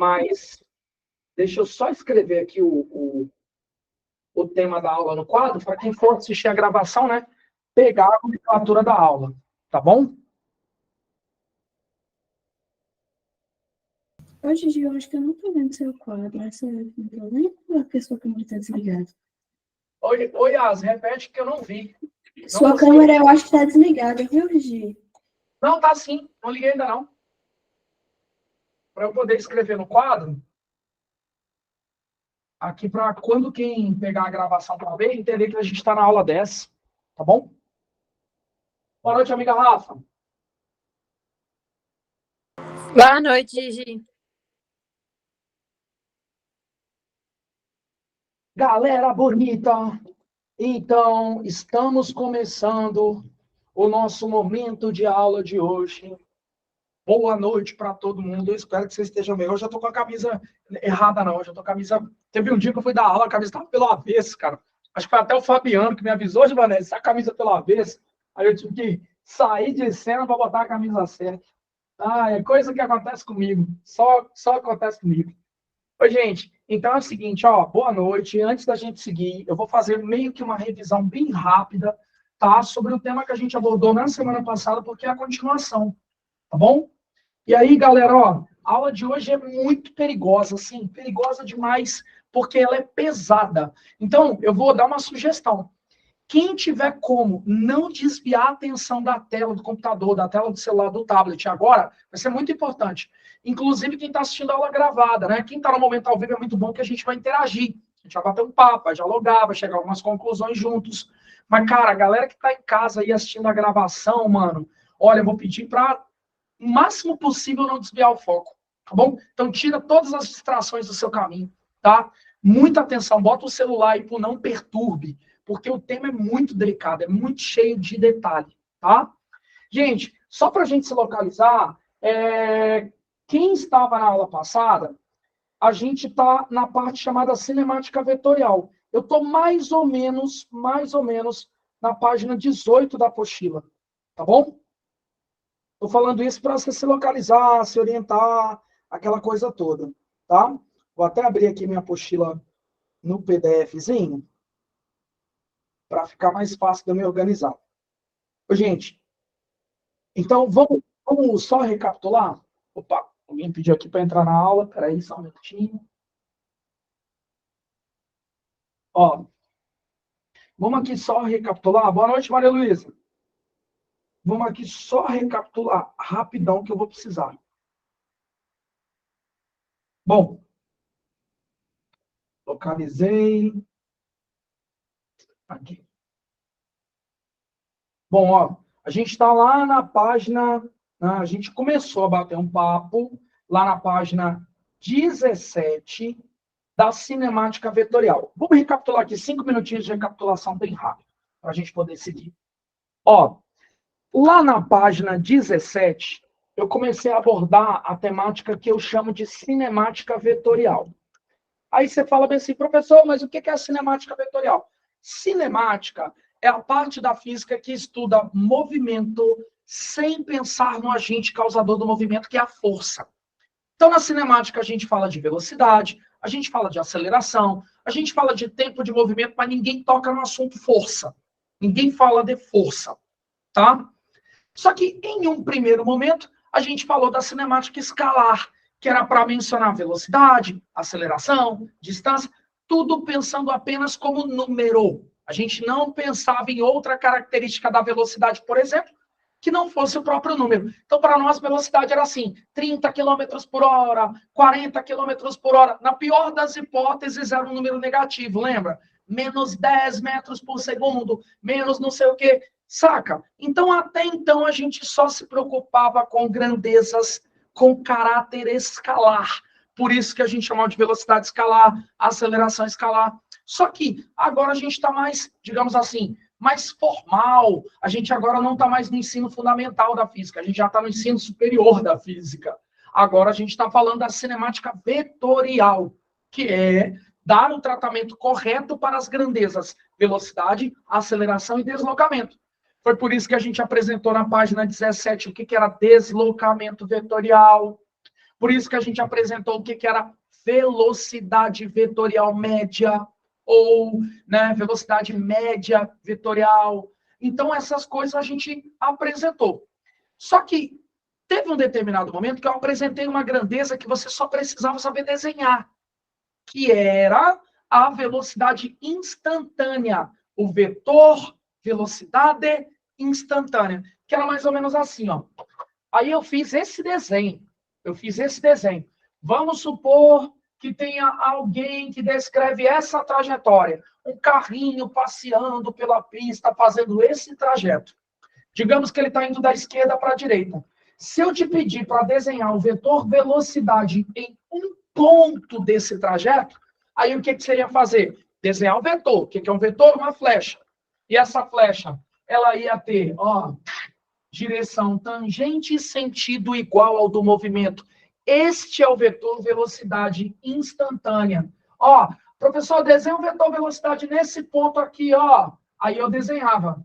mas deixa eu só escrever aqui o tema da aula no quadro, para quem for assistir a gravação, né, pegar a nomenclatura da aula, tá bom? Hoje, Gil, eu acho que eu não tô vendo seu quadro. Essa não tô nem porque sua câmera tá desligada. Oi, Yas, repete que eu não vi. Sua câmera eu acho que tá desligada, viu, Gil? Não, tá sim. Não liguei ainda não. Para eu poder escrever no quadro, aqui para quando quem pegar a gravação para ver, entender que a gente está na aula 10, tá bom? Boa noite, amiga Rafa. Boa noite, Gigi. Galera bonita, então estamos começando o nosso momento de aula de hoje. Boa noite para todo mundo. Eu espero que vocês estejam bem. Hoje eu tô com a camisa errada, não. Hoje eu tô com a camisa. Teve um dia que eu fui dar aula, a camisa estava pelo avesso, cara. Acho que foi até o Fabiano que me avisou, de Vanessa, a camisa pelo avesso. Aí eu tive que sair de cena para botar a camisa certa. Ah, é coisa que acontece comigo. Só acontece comigo. Oi, gente. Então é o seguinte, ó. Boa noite. Antes da gente seguir, eu vou fazer meio que uma revisão bem rápida, tá? Sobre o tema que a gente abordou na semana passada, porque é a continuação, tá bom? E aí, galera, ó, a aula de hoje é muito perigosa, assim, perigosa demais, porque ela é pesada. Então, eu vou dar uma sugestão. Quem tiver como não desviar a atenção da tela do computador, da tela do celular, do tablet agora, vai ser muito importante. Inclusive quem está assistindo a aula gravada, né? Quem está no momento ao vivo é muito bom que a gente vai interagir. A gente vai bater um papo, vai dialogar, vai chegar a algumas conclusões juntos. Mas, cara, a galera que está em casa aí assistindo a gravação, mano, olha, eu vou pedir para o máximo possível não desviar o foco, tá bom? Então tira todas as distrações do seu caminho, tá? Muita atenção, bota o celular aí pro não perturbe, porque o tema é muito delicado, é muito cheio de detalhe, tá? Gente, só para a gente se localizar, quem estava na aula passada, a gente está na parte chamada cinemática vetorial. Eu estou mais ou menos na página 18 da apostila, tá bom? Estou falando isso para você se localizar, se orientar, aquela coisa toda, tá? Vou até abrir aqui minha apostila no PDFzinho para ficar mais fácil de eu me organizar. Gente, então vamos só recapitular? Opa, alguém pediu aqui para entrar na aula. Peraí, só um minutinho. Ó, vamos aqui só recapitular. Boa noite, Maria Luísa. Vamos aqui só recapitular rapidão que eu vou precisar. Bom, localizei. Aqui. Bom, ó, a gente está lá na página, né, a gente começou a bater um papo lá na página 17 da cinemática vetorial. Vamos recapitular aqui, 5 minutinhos de recapitulação bem rápido, para a gente poder seguir. Ó, lá na página 17, eu comecei a abordar a temática que eu chamo de cinemática vetorial. Aí você fala bem assim, professor, mas o que é a cinemática vetorial? Cinemática é a parte da física que estuda movimento sem pensar no agente causador do movimento, que é a força. Então, na cinemática, a gente fala de velocidade, a gente fala de aceleração, a gente fala de tempo de movimento, mas ninguém toca no assunto força. Ninguém fala de força, tá? Só que, em um primeiro momento, a gente falou da cinemática escalar, que era para mencionar velocidade, aceleração, distância, tudo pensando apenas como número. A gente não pensava em outra característica da velocidade, por exemplo, que não fosse o próprio número. Então, para nós, velocidade era assim, 30 km por hora, 40 km por hora. Na pior das hipóteses, era um número negativo, lembra? Menos 10 metros por segundo, menos não sei o quê. Saca? Então, até então, a gente só se preocupava com grandezas com caráter escalar. Por isso que a gente chamava de velocidade escalar, aceleração escalar. Só que agora a gente está mais, digamos assim, mais formal. A gente agora não está mais no ensino fundamental da física, a gente já está no ensino superior da física. Agora a gente está falando da cinemática vetorial, que é dar o tratamento correto para as grandezas, velocidade, aceleração e deslocamento. Foi por isso que a gente apresentou na página 17 o que era deslocamento vetorial. Por isso que a gente apresentou o que era velocidade vetorial média, ou né, velocidade média vetorial. Então, essas coisas a gente apresentou. Só que teve um determinado momento que eu apresentei uma grandeza que você só precisava saber desenhar, que era a velocidade instantânea, o vetor velocidade instantânea, que era mais ou menos assim, ó. Aí eu fiz esse desenho. Vamos supor que tenha alguém que descreve essa trajetória, um carrinho passeando pela pista, fazendo esse trajeto. Digamos que ele está indo da esquerda para a direita. Se eu te pedir para desenhar o vetor velocidade em um ponto desse trajeto, aí o que você ia fazer? Desenhar o vetor. O que é um vetor? Uma flecha. E essa flecha, ela ia ter, ó, direção tangente e sentido igual ao do movimento. Este é o vetor velocidade instantânea. Ó, professor, desenha o vetor velocidade nesse ponto aqui, ó. Aí eu desenhava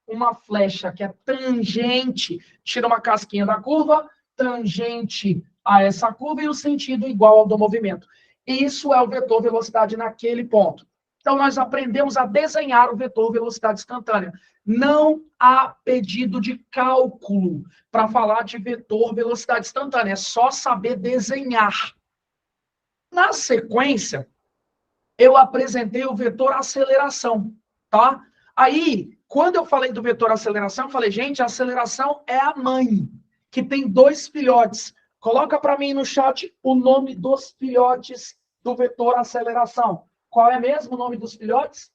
uma flecha que é tangente, tira uma casquinha da curva, tangente a essa curva e o sentido igual ao do movimento. Isso é o vetor velocidade naquele ponto. Então, nós aprendemos a desenhar o vetor velocidade instantânea. Não há pedido de cálculo para falar de vetor velocidade instantânea. É só saber desenhar. Na sequência, eu apresentei o vetor aceleração, tá? Aí, quando eu falei do vetor aceleração, eu falei, gente, a aceleração é a mãe, que tem 2 filhotes. Coloca para mim no chat o nome dos filhotes do vetor aceleração. Qual é mesmo o nome dos filhotes?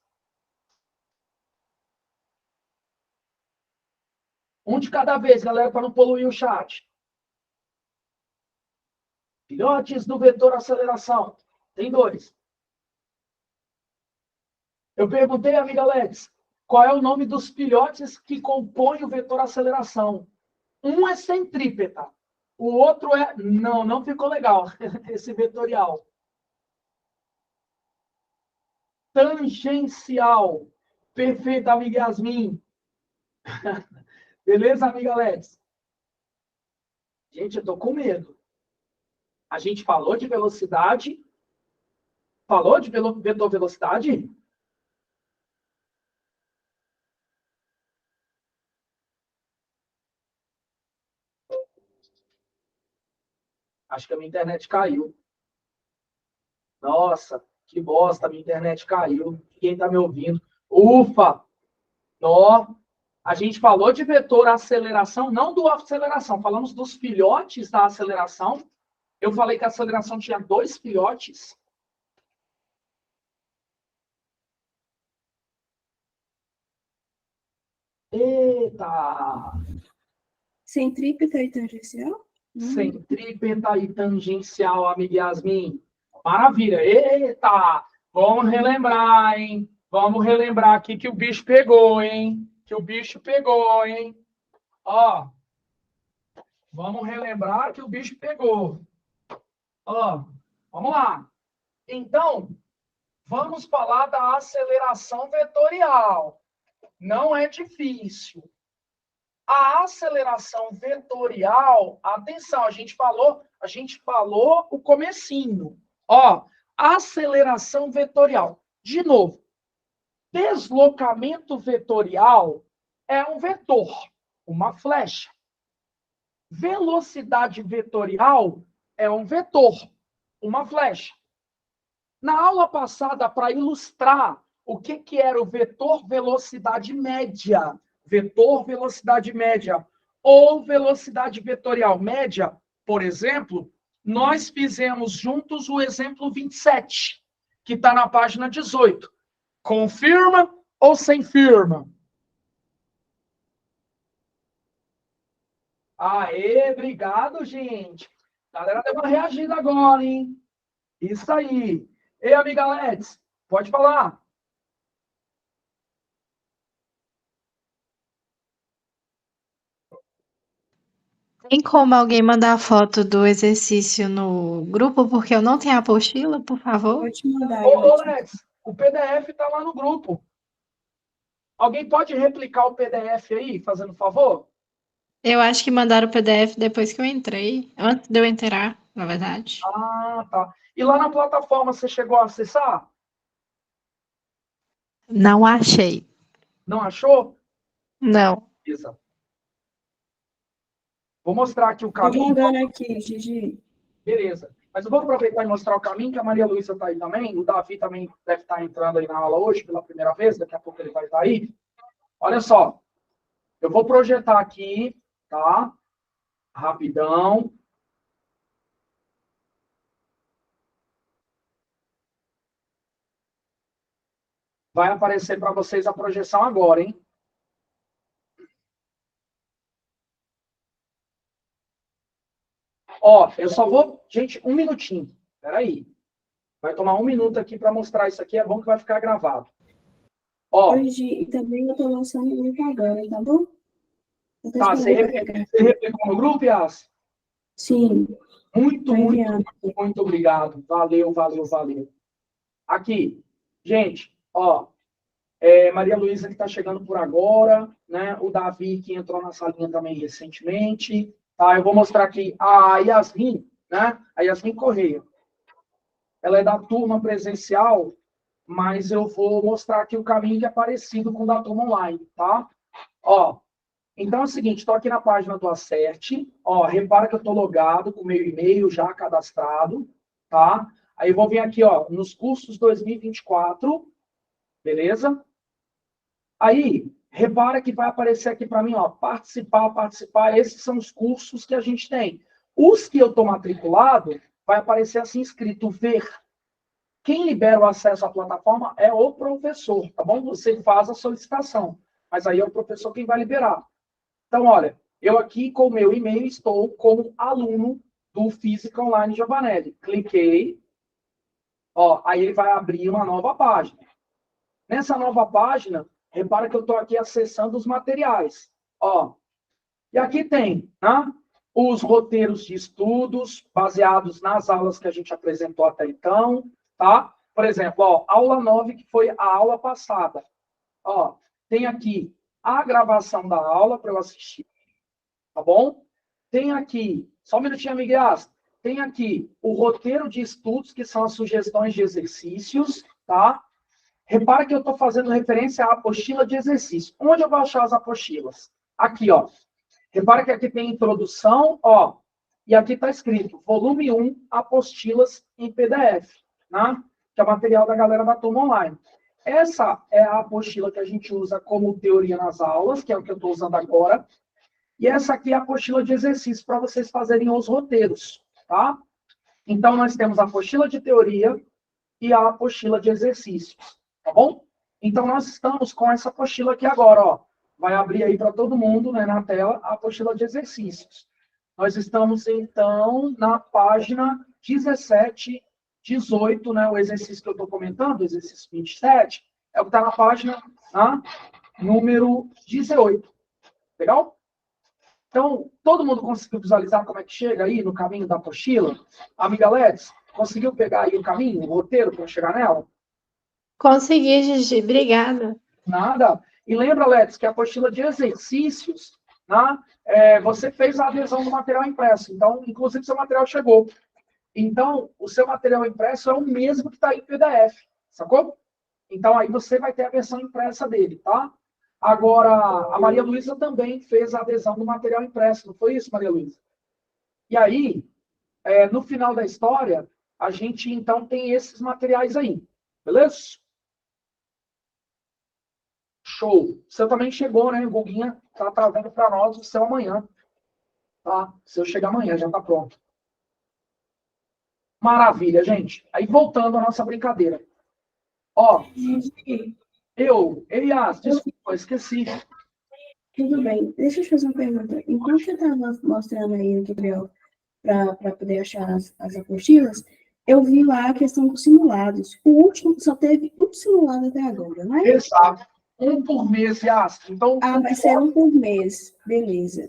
Um de cada vez, galera, para não poluir o chat. Filhotes do vetor aceleração. Tem 2. Eu perguntei, amiga Alex, qual é o nome dos filhotes que compõem o vetor aceleração? Um é centrípeta. O outro é... Não ficou legal esse vetorial. Tangencial. Perfeito, amiga Yasmin. Beleza, amiga Alex? Gente, eu tô com medo. A gente falou de velocidade. Falou de vetor velocidade? Acho que a minha internet caiu. Nossa, que bosta, a minha internet caiu. Quem tá me ouvindo? Ufa! Nó! A gente falou de vetor aceleração, não do aceleração. Falamos dos filhotes da aceleração. Eu falei que a aceleração tinha 2 filhotes. Eita! Centrípeta e tangencial? Centrípeta e tangencial, amiga Yasmin. Maravilha! Eita! Vamos relembrar, hein? Vamos relembrar aqui que o bicho pegou, hein? Ó, vamos relembrar que o bicho pegou. Ó, vamos lá. Então, vamos falar da aceleração vetorial. Não é difícil. A aceleração vetorial, atenção, a gente falou o comecinho. Ó, aceleração vetorial. De novo, deslocamento vetorial é um vetor, uma flecha. Velocidade vetorial é um vetor, uma flecha. Na aula passada, para ilustrar o que era o vetor velocidade média, ou velocidade vetorial média, por exemplo, nós fizemos juntos o exemplo 27, que está na página 18. Confirma ou sem firma? Aê, obrigado, gente. A galera deu uma reagida agora, hein? Isso aí. Ei, amiga Let's, pode falar. Tem como alguém mandar a foto do exercício no grupo, porque eu não tenho a apostila, por favor? Pode mandar. Ô, Let's, o PDF está lá no grupo. Alguém pode replicar o PDF aí, fazendo favor? Eu acho que mandaram o PDF depois que eu entrei, antes de eu entrar. na verdade. Ah, tá. E lá na plataforma você chegou a acessar? Não achei. Não achou? Não. Beleza. Vou mostrar aqui o Tô caminho. mandando aqui, Gigi. Beleza. Mas eu vou aproveitar e mostrar o caminho, que a Maria Luísa está aí também. O Davi também deve estar entrando aí na aula hoje pela primeira vez. Daqui a pouco ele vai estar aí. Olha só. Eu vou projetar aqui, tá? Rapidão. Vai aparecer para vocês a projeção agora, hein? Ó, eu só vou... Gente, um minutinho. Espera aí. Vai tomar um minuto aqui para mostrar isso aqui. É bom que vai ficar gravado. Ó, Hoje, e também eu tô lançando o link agora, tá bom? Eu tô tá. Você esperando pra pegar. replicou no grupo, Yas? Sim, Muito, tô muito, enviando. muito obrigado. Valeu, valeu, valeu. Aqui, gente, ó, Maria Luísa que está chegando por agora, né? O Davi que entrou na salinha também recentemente, tá? Eu vou mostrar aqui a Yasmin, né? A Yasmin Correia. Ela é da turma presencial, mas eu vou mostrar aqui o caminho que é parecido com o da turma online, tá? Ó, então é o seguinte, estou aqui na página do Acerte, ó, repara que eu estou logado com o meu e-mail já cadastrado, tá? Aí eu vou vir aqui, ó, nos cursos 2024, beleza? Aí, repara que vai aparecer aqui para mim, ó, participar, participar, esses são os cursos que a gente tem. Os que eu estou matriculado, vai aparecer assim escrito ver. Quem libera o acesso à plataforma é o professor, tá bom? Você faz a solicitação, mas aí é o professor quem vai liberar. Então, olha, eu aqui com o meu e-mail estou como aluno do Física Online Giovanelli. Cliquei, ó, aí ele vai abrir uma nova página. Nessa nova página, repara que eu estou aqui acessando os materiais. Ó, e aqui tem, né, os roteiros de estudos baseados nas aulas que a gente apresentou até então, tá? Por exemplo, ó, aula 9, que foi a aula passada. Ó, tem aqui a gravação da aula para eu assistir, tá bom? Tem aqui, só um minutinho, amiguinhas. Tem aqui o roteiro de estudos, que são as sugestões de exercícios, tá? Repara que eu estou fazendo referência à apostila de exercício. Onde eu vou achar as apostilas? Aqui, ó. Repara que aqui tem introdução, ó. E aqui está escrito, volume 1, apostilas em PDF, né? Que é o material da galera da turma online. Essa é a apostila que a gente usa como teoria nas aulas, que é o que eu estou usando agora. E essa aqui é a apostila de exercício para vocês fazerem os roteiros, tá? Então, nós temos a apostila de teoria e a apostila de exercícios, tá bom? Então, nós estamos com essa apostila aqui agora, ó. Vai abrir aí para todo mundo, né, na tela, a apostila de exercícios. Nós estamos, então, na página 17, 18, né, o exercício que eu estou comentando, o exercício 27, é o que está na página, né, número 18. Legal? Então, todo mundo conseguiu visualizar como é que chega aí no caminho da apostila? Amiga Let's, conseguiu pegar aí o caminho, o roteiro para chegar nela? Consegui, Gigi. Obrigada. Nada. E lembra, Let's, que a apostila de exercícios, né, você fez a adesão do material impresso. Então, inclusive, seu material chegou. Então, o seu material impresso é o mesmo que está em PDF, sacou? Então, aí você vai ter a versão impressa dele, tá? Agora, a Maria Luísa também fez a adesão do material impresso, não foi isso, Maria Luísa? E aí, no final da história, a gente, então, tem esses materiais aí, beleza? Show. O seu também chegou, né? O Guguinha tá trazendo para nós o seu amanhã, tá? O seu chega amanhã, já tá pronto. Maravilha, gente. Aí, voltando à nossa brincadeira. Ó, Gigi, Elias, desculpa, esqueci. tudo bem. Deixa eu te fazer uma pergunta. Enquanto eu estava mostrando aí o tutorial para poder achar as apostilas, eu vi lá a questão dos simulados. O último só teve um simulado até agora, não é? Exato. Um por mês, Yas. Então, Vai ser um por mês. Beleza.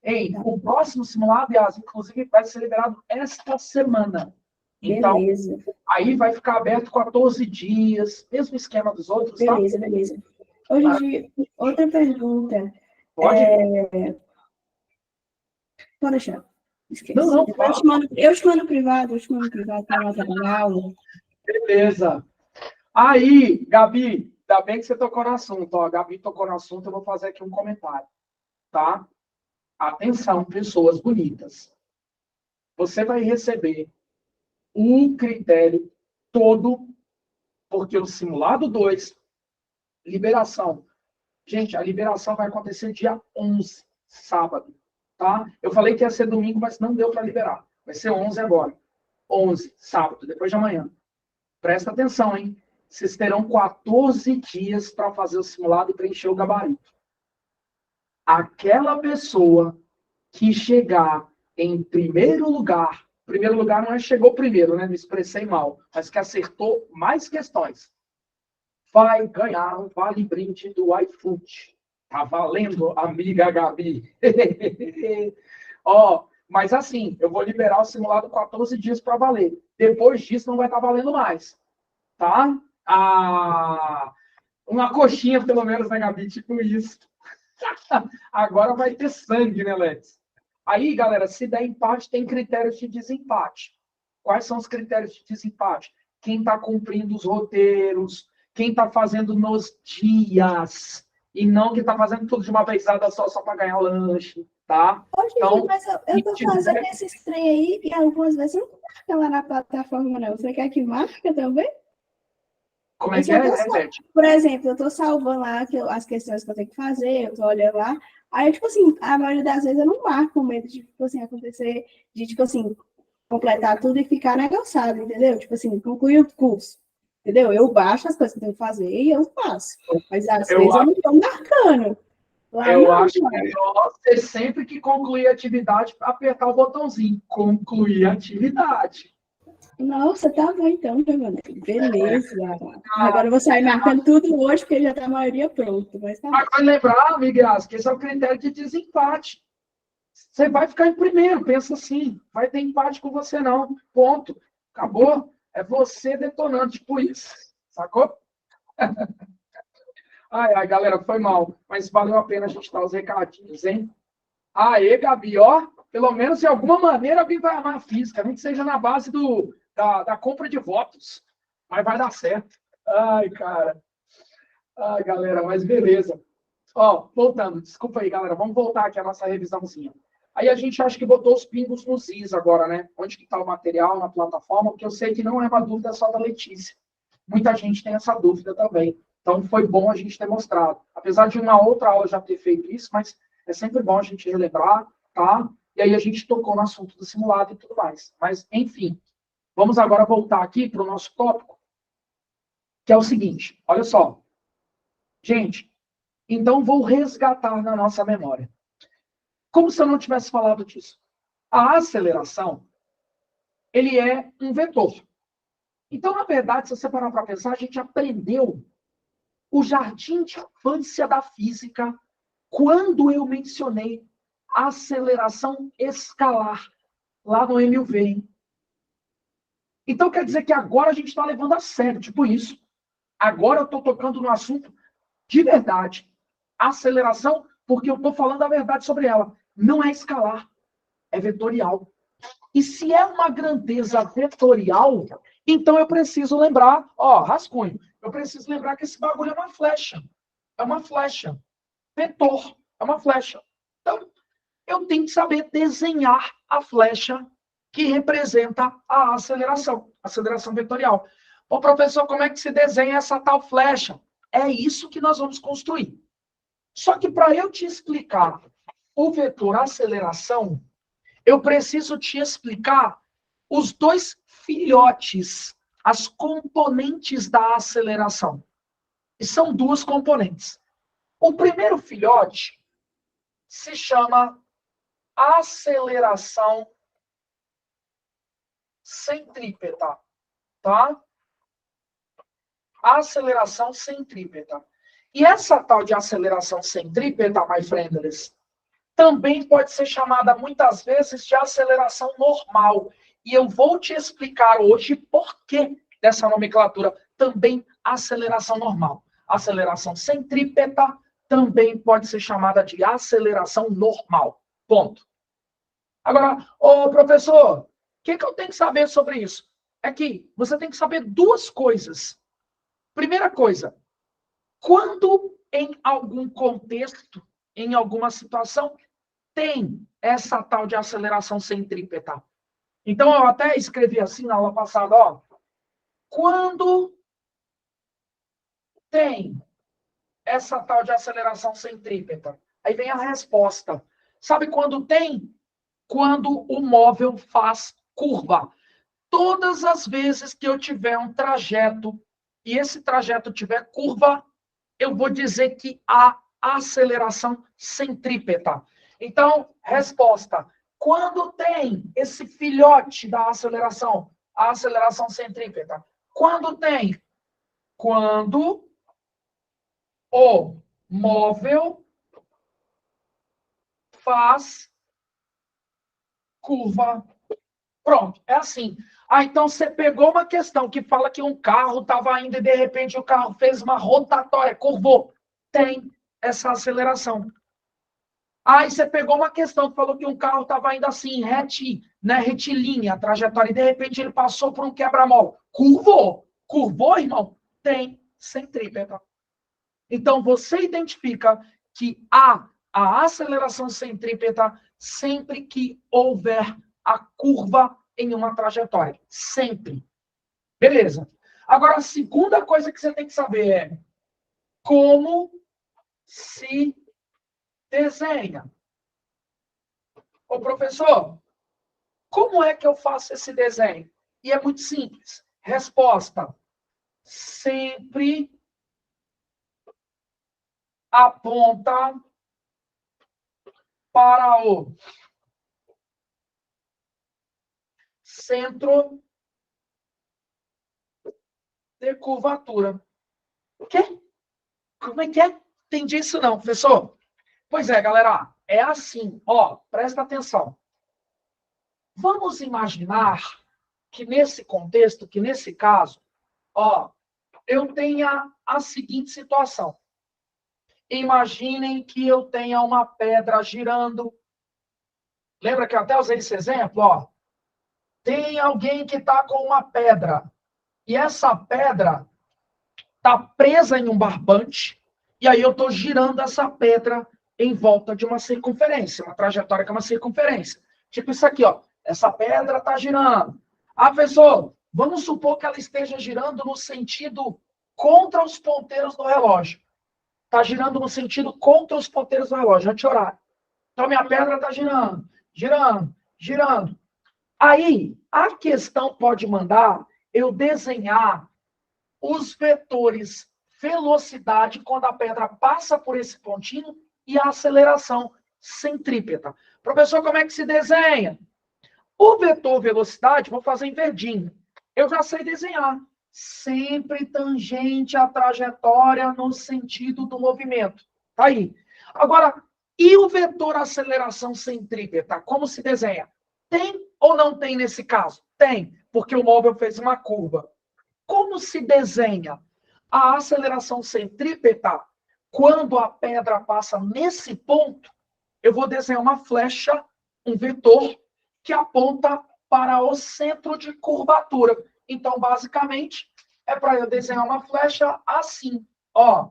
Ei, o próximo simulado, Yas, inclusive, vai ser liberado esta semana. Então, Beleza. aí vai ficar aberto 14 dias, mesmo esquema dos outros, tá? Beleza, beleza. Hoje, outra pergunta. Pode? Pode deixar. Esqueci. Não, Eu te mando privado para nós trabalhar aula. beleza. Aí, Gabi, ainda bem que você tocou no assunto. Ó, a Gabi tocou no assunto, eu vou fazer aqui um comentário, tá? Atenção, pessoas bonitas. Você vai receber um critério todo, porque o simulado 2, liberação. Gente, a liberação vai acontecer dia 11, sábado, tá? Eu falei que ia ser domingo, mas não deu para liberar. Vai ser 11 agora. 11, sábado, depois de amanhã. Presta atenção, hein? Vocês terão 14 dias para fazer o simulado e preencher o gabarito. Aquela pessoa que chegar em primeiro lugar não é chegou primeiro, né? Me expressei mal, mas que acertou mais questões, vai ganhar um vale-brinde do iFood. Tá valendo, amiga Gabi. Ó, mas assim, eu vou liberar o simulado 14 dias para valer. Depois disso não vai estar valendo mais, tá? Uma coxinha, pelo menos, né, Gabi? Tipo isso. Agora vai ter sangue, né, Lex? Aí, galera, se der empate, tem critérios de desempate. Quais são os critérios de desempate? Quem está cumprindo os roteiros, quem está fazendo nos dias, e não que está fazendo tudo de uma vezada só para ganhar lanche, tá? Hoje, então, mas eu tô fazendo esse trem aí e algumas vezes não marca lá na plataforma, não. Você quer que marque também? Como é que é? Por exemplo, eu tô salvando lá as questões que eu tenho que fazer, eu tô olhando lá. Aí, tipo assim, a maioria das vezes eu não marco com medo de, tipo assim, acontecer, de, tipo assim, completar tudo e ficar negociado, entendeu? Tipo assim, concluir o curso, entendeu? Eu baixo as coisas que eu tenho que fazer e eu faço. Mas às vezes eu não tô marcando. Eu acho melhor você sempre que concluir a atividade, apertar o botãozinho, concluir a atividade. Nossa, tá bom então, Giovanna. Beleza. Agora eu vou sair marcando tudo hoje, porque já tá a maioria pronta. Mas tá vai lembrar, Miguel, que esse é o critério de desempate. Você vai ficar em primeiro, pensa assim. Vai ter empate com você, não. Ponto. Acabou. É você detonando, tipo isso. Sacou? Ai, galera, foi mal. Mas valeu a pena a gente dar os recadinhos, hein? Aê, Gabi, ó. Pelo menos, de alguma maneira, alguém vai amar a física. Nem que seja na base da compra de votos. Mas vai dar certo. Ai, cara. Ai, galera, mas beleza. Ó, voltando. Desculpa aí, galera. Vamos voltar aqui a nossa revisãozinha. Aí a gente acha que botou os pingos nos is agora, né? Onde que está o material na plataforma? Porque eu sei que não é uma dúvida só da Letícia. Muita gente tem essa dúvida também. Então, foi bom a gente ter mostrado. Apesar de uma outra aula já ter feito isso, mas é sempre bom a gente relembrar, tá? E aí a gente tocou no assunto do simulado e tudo mais. Mas, enfim, vamos agora voltar aqui para o nosso tópico, que é o seguinte. Olha só. Gente, então vou resgatar na nossa memória. Como se eu não tivesse falado disso. A aceleração, ele é um vetor. Então, na verdade, se você parar para pensar, a gente aprendeu o jardim de infância da física quando eu mencionei a aceleração escalar lá no MUV. Hein? Então, quer dizer que agora a gente está levando a sério, tipo isso. Agora eu estou tocando no assunto de verdade. Aceleração, porque eu estou falando a verdade sobre ela. Não é escalar, é vetorial. E se é uma grandeza vetorial, então eu preciso lembrar, ó, rascunho, eu preciso lembrar que esse bagulho é uma flecha. É uma flecha. Vetor, é uma flecha. Então, eu tenho que saber desenhar a flecha que representa a aceleração vetorial. Ô, professor, como é que se desenha essa tal flecha? É isso que nós vamos construir. Só que para eu te explicar o vetor aceleração, eu preciso te explicar os dois filhotes, as componentes da aceleração. E são duas componentes. O primeiro filhote se chama aceleração centrípeta, tá? Aceleração centrípeta. E essa tal de aceleração centrípeta, my friends, também pode ser chamada muitas vezes de aceleração normal. E eu vou te explicar hoje por que dessa nomenclatura também aceleração normal. Aceleração centrípeta também pode ser chamada de aceleração normal. Ponto. Agora, ô professor, o que eu tenho que saber sobre isso? É que você tem que saber duas coisas. Primeira coisa, quando em algum contexto, em alguma situação, tem essa tal de aceleração centrípeta. Então, eu até escrevi assim na aula passada, ó. Quando tem essa tal de aceleração centrípeta? Aí vem a resposta. Sabe quando tem? Quando o móvel faz curva. Todas as vezes que eu tiver um trajeto e esse trajeto tiver curva, eu vou dizer que há aceleração centrípeta. Então, resposta. Quando tem esse filhote da aceleração, a aceleração centrípeta? Quando tem? Quando o móvel faz curva. Pronto, é assim. Ah, então você pegou uma questão que fala que um carro estava indo e de repente o carro fez uma rotatória, curvou. Tem essa aceleração. Aí você pegou uma questão que falou que um carro estava indo assim, retilínea, a trajetória, e de repente ele passou por um quebra-mola. Curvou. Curvou, irmão? Tem centrípeta. Então, você identifica que há a aceleração centrípeta sempre que houver a curva em uma trajetória. Sempre. Beleza. Agora, a segunda coisa que você tem que saber é como se desenha. Ô, professor, como é que eu faço esse desenho? E é muito simples. Resposta. Sempre aponta para o centro de curvatura. O quê? Como é que é? Entendi isso não, professor. Pois é, galera. É assim. Ó, presta atenção. Vamos imaginar que nesse contexto, que nesse caso, ó, eu tenha a seguinte situação. Imaginem que eu tenha uma pedra girando. Lembra que eu até usei esse exemplo? Ó, tem alguém que está com uma pedra. E essa pedra está presa em um barbante. E aí eu estou girando essa pedra em volta de uma circunferência, uma trajetória que é uma circunferência. Tipo isso aqui, ó. Essa pedra está girando. Ah, professor, vamos supor que ela esteja girando no sentido contra os ponteiros do relógio. Está girando no sentido contra os ponteiros do relógio, anti-horário. Então, minha pedra está girando, girando, girando. Aí, a questão pode mandar eu desenhar os vetores velocidade quando a pedra passa por esse pontinho e a aceleração centrípeta. Professor, como é que se desenha? O vetor velocidade, vou fazer em verdinho. Eu já sei desenhar. Sempre tangente à trajetória no sentido do movimento. Tá aí. Agora, e o vetor aceleração centrípeta? Como se desenha? Tem ou não tem nesse caso? Tem, porque o móvel fez uma curva. Como se desenha a aceleração centrípeta? Quando a pedra passa nesse ponto, eu vou desenhar uma flecha, um vetor, que aponta para o centro de curvatura. Então, basicamente, é para eu desenhar uma flecha assim, ó.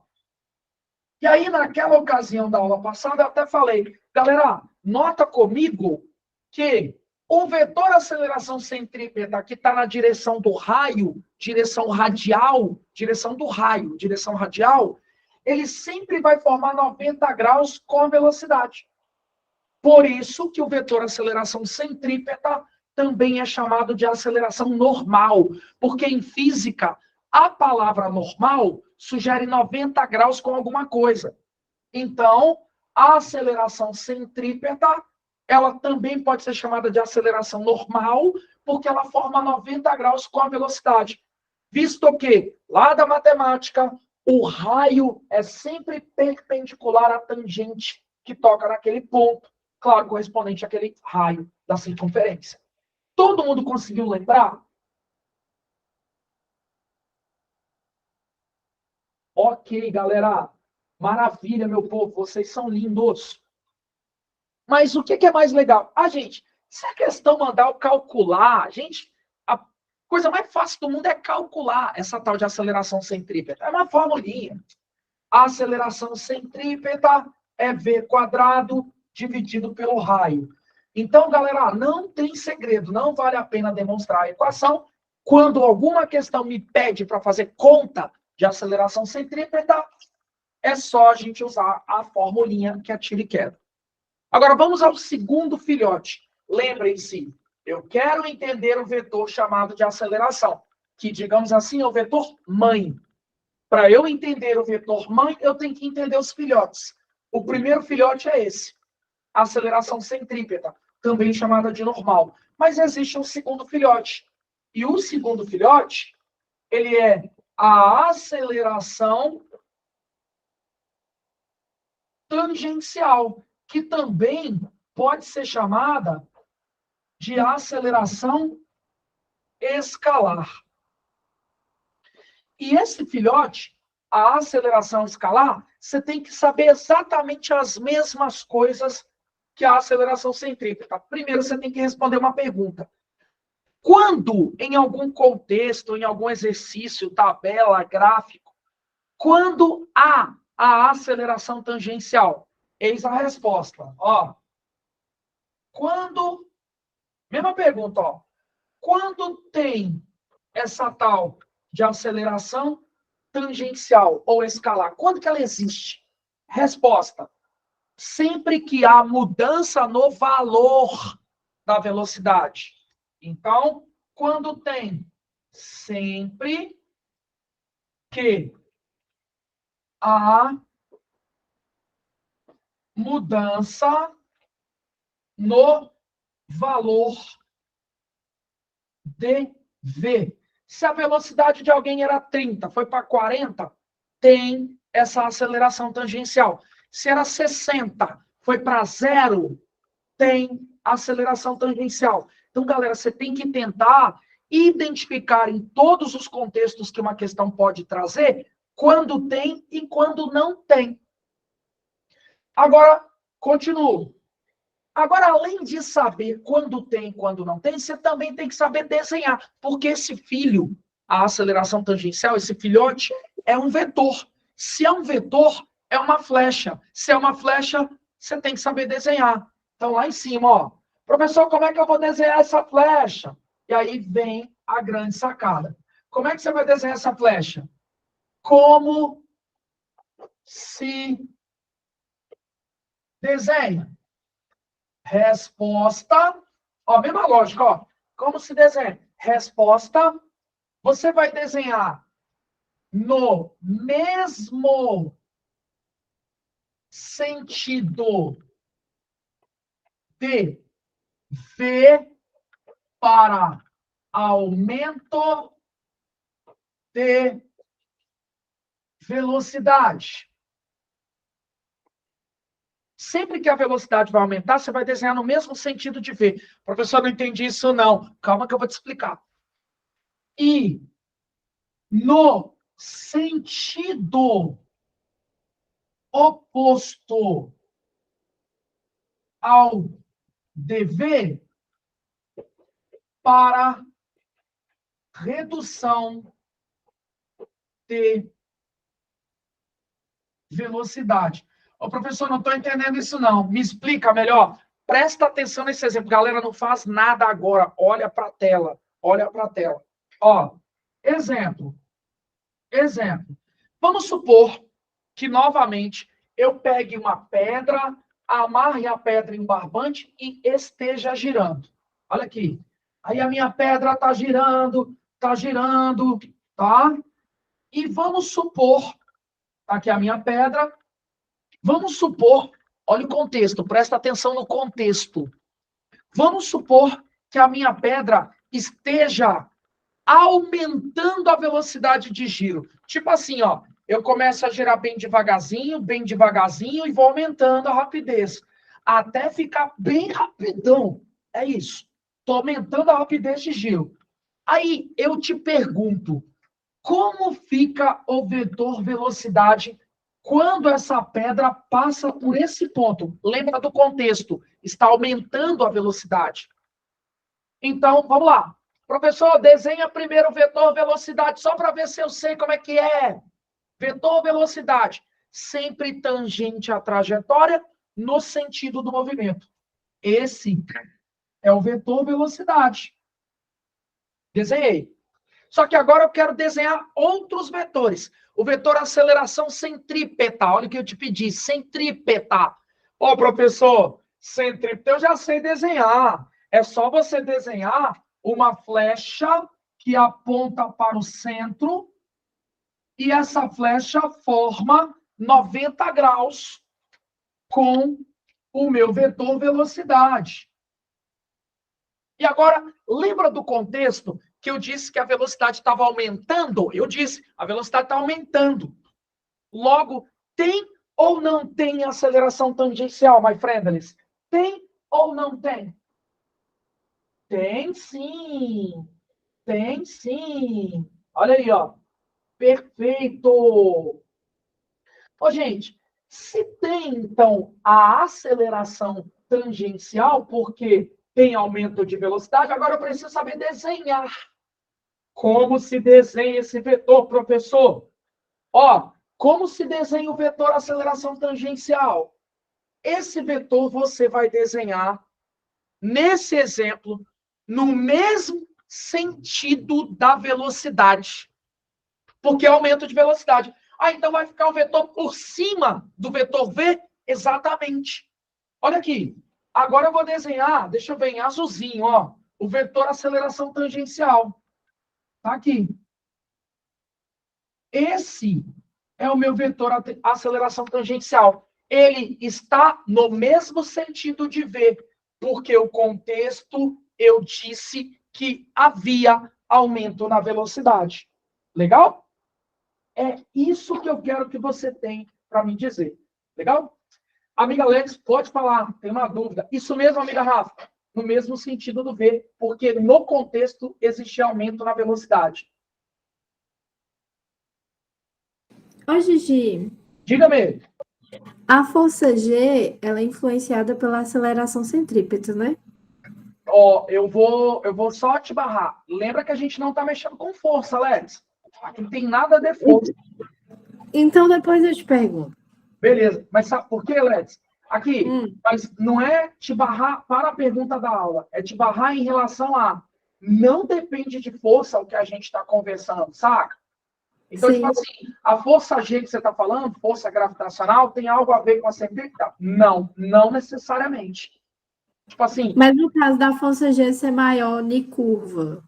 E aí, naquela ocasião da aula passada, eu até falei, galera, nota comigo que o vetor aceleração centrípeta que está na direção do raio, direção radial, direção do raio, direção radial, ele sempre vai formar 90 graus com a velocidade. Por isso que o vetor aceleração centrípeta também é chamado de aceleração normal, porque em física a palavra normal sugere 90 graus com alguma coisa. Então, a aceleração centrípeta, ela também pode ser chamada de aceleração normal, porque ela forma 90 graus com a velocidade. Visto que, lá da matemática, o raio é sempre perpendicular à tangente que toca naquele ponto, claro, correspondente àquele raio da circunferência. Todo mundo conseguiu lembrar? Ok, galera. Maravilha, meu povo. Vocês são lindos. Mas o que é mais legal? Ah, gente, Se a questão mandar eu calcular, gente, a coisa mais fácil do mundo é calcular essa tal de aceleração centrípeta. É uma formulinha. A aceleração centrípeta é v² dividido pelo raio. Então, galera, não tem segredo, não vale a pena demonstrar a equação. Quando alguma questão me pede para fazer conta de aceleração centrípeta, é só a gente usar a formulinha que é tiro e queda. Agora, vamos ao segundo filhote. Lembrem-se, eu quero entender o vetor chamado de aceleração, que, digamos assim, é o vetor mãe. Para eu entender o vetor mãe, eu tenho que entender os filhotes. O primeiro filhote é esse, a aceleração centrípeta, também chamada de normal. Mas existe um segundo filhote. E o segundo filhote, ele é a aceleração tangencial, que também pode ser chamada de aceleração escalar. E esse filhote, a aceleração escalar, você tem que saber exatamente as mesmas coisas que a aceleração centrípeta. Primeiro, você tem que responder uma pergunta. Quando, em algum contexto, em algum exercício, tabela, gráfico, quando há a aceleração tangencial? Eis a resposta. Ó, quando... Mesma pergunta, ó. Quando tem essa tal de aceleração tangencial ou escalar, quando que ela existe? Resposta. Sempre que há mudança no valor da velocidade. Então, quando tem sempre que há mudança no valor de V. Se a velocidade de alguém era 30, foi para 40, tem essa aceleração tangencial. Se era 60, foi para 0, tem aceleração tangencial. Então, galera, você tem que tentar identificar em todos os contextos que uma questão pode trazer, quando tem e quando não tem. Agora, continuo. Agora, além de saber quando tem e quando não tem, você também tem que saber desenhar. Porque esse filho, a aceleração tangencial, esse filhote, é um vetor. Se é um vetor, é uma flecha. Se é uma flecha, você tem que saber desenhar. Então, lá em cima, ó. Professor, como é que eu vou desenhar essa flecha? E aí vem a grande sacada. Como é que você vai desenhar essa flecha? Como se desenha? Resposta, ó, mesma lógica, ó. Como se desenha? Resposta, você vai desenhar no mesmo sentido de V para aumento de velocidade. Sempre que a velocidade vai aumentar, você vai desenhar no mesmo sentido de V. Professor, não entendi isso, não. Calma que eu vou te explicar. E no sentido oposto ao dv para redução de velocidade. Ô, professor, não estou entendendo isso, não. Me explica melhor. Presta atenção nesse exemplo. Galera, não faz nada agora. Olha para a tela. Olha para a tela. Ó, exemplo. Exemplo. Vamos supor que, novamente, eu pegue uma pedra, amarre a pedra em um barbante e esteja girando. Olha aqui. Aí a minha pedra está girando, tá? E vamos supor, tá aqui a minha pedra, vamos supor, olha o contexto, presta atenção no contexto. Vamos supor que a minha pedra esteja aumentando a velocidade de giro. Tipo assim, ó, eu começo a girar bem devagarzinho e vou aumentando a rapidez, até ficar bem rapidão. É isso. Estou aumentando a rapidez de giro. Aí eu te pergunto, como fica o vetor velocidade quando essa pedra passa por esse ponto? Lembra do contexto, está aumentando a velocidade. Então, vamos lá. Professor, desenha primeiro o vetor velocidade, só para ver se eu sei como é que é. Vetor velocidade, sempre tangente à trajetória no sentido do movimento. Esse é o vetor velocidade. Desenhei. Só que agora eu quero desenhar outros vetores. O vetor aceleração centrípeta. Olha o que eu te pedi, centrípeta. Ô, professor, centrípeta eu já sei desenhar. É só você desenhar uma flecha que aponta para o centro e essa flecha forma 90 graus com o meu vetor velocidade. E agora, lembra do contexto que eu disse que a velocidade estava aumentando? Eu disse, a velocidade está aumentando. Logo, tem ou não tem aceleração tangencial, my friendlies? Tem ou não tem? Tem sim. Tem sim. Olha aí, ó. Perfeito. Ô, gente, se tem, então, a aceleração tangencial, porque tem aumento de velocidade, agora eu preciso saber desenhar. Como se desenha esse vetor, professor? Ó, como se desenha o vetor aceleração tangencial? Esse vetor você vai desenhar, nesse exemplo, no mesmo sentido da velocidade. Porque é aumento de velocidade. Ah, então vai ficar o vetor por cima do vetor V? Exatamente. Olha aqui. Agora eu vou desenhar, deixa eu ver, em azulzinho, ó, o vetor aceleração tangencial. Tá aqui. Esse é o meu vetor aceleração tangencial. Ele está no mesmo sentido de V, porque o contexto eu disse que havia aumento na velocidade. Legal? É isso que eu quero que você tenha para me dizer. Legal? Amiga Alex, pode falar, tem uma dúvida. Isso mesmo, amiga Rafa, no mesmo sentido do V, porque no contexto existe aumento na velocidade. Ô, Gigi, Diga-me. a força G, ela é influenciada pela aceleração centrípeta, né? Ó, eu vou só te barrar. Lembra que a gente não está mexendo com força, Alex. Aqui não tem nada de força. Então, depois eu te pergunto. Beleza. Mas sabe por quê, Alex? Aqui, Hum, mas não é te barrar para a pergunta da aula, é te barrar em relação a não depende de força o que a gente está conversando, saca? Então, tipo sim. assim, a força G que você está falando, força gravitacional, tem algo a ver com a centrípeta? Não, não necessariamente. Tipo assim, Mas no caso da força G ser maior em curva,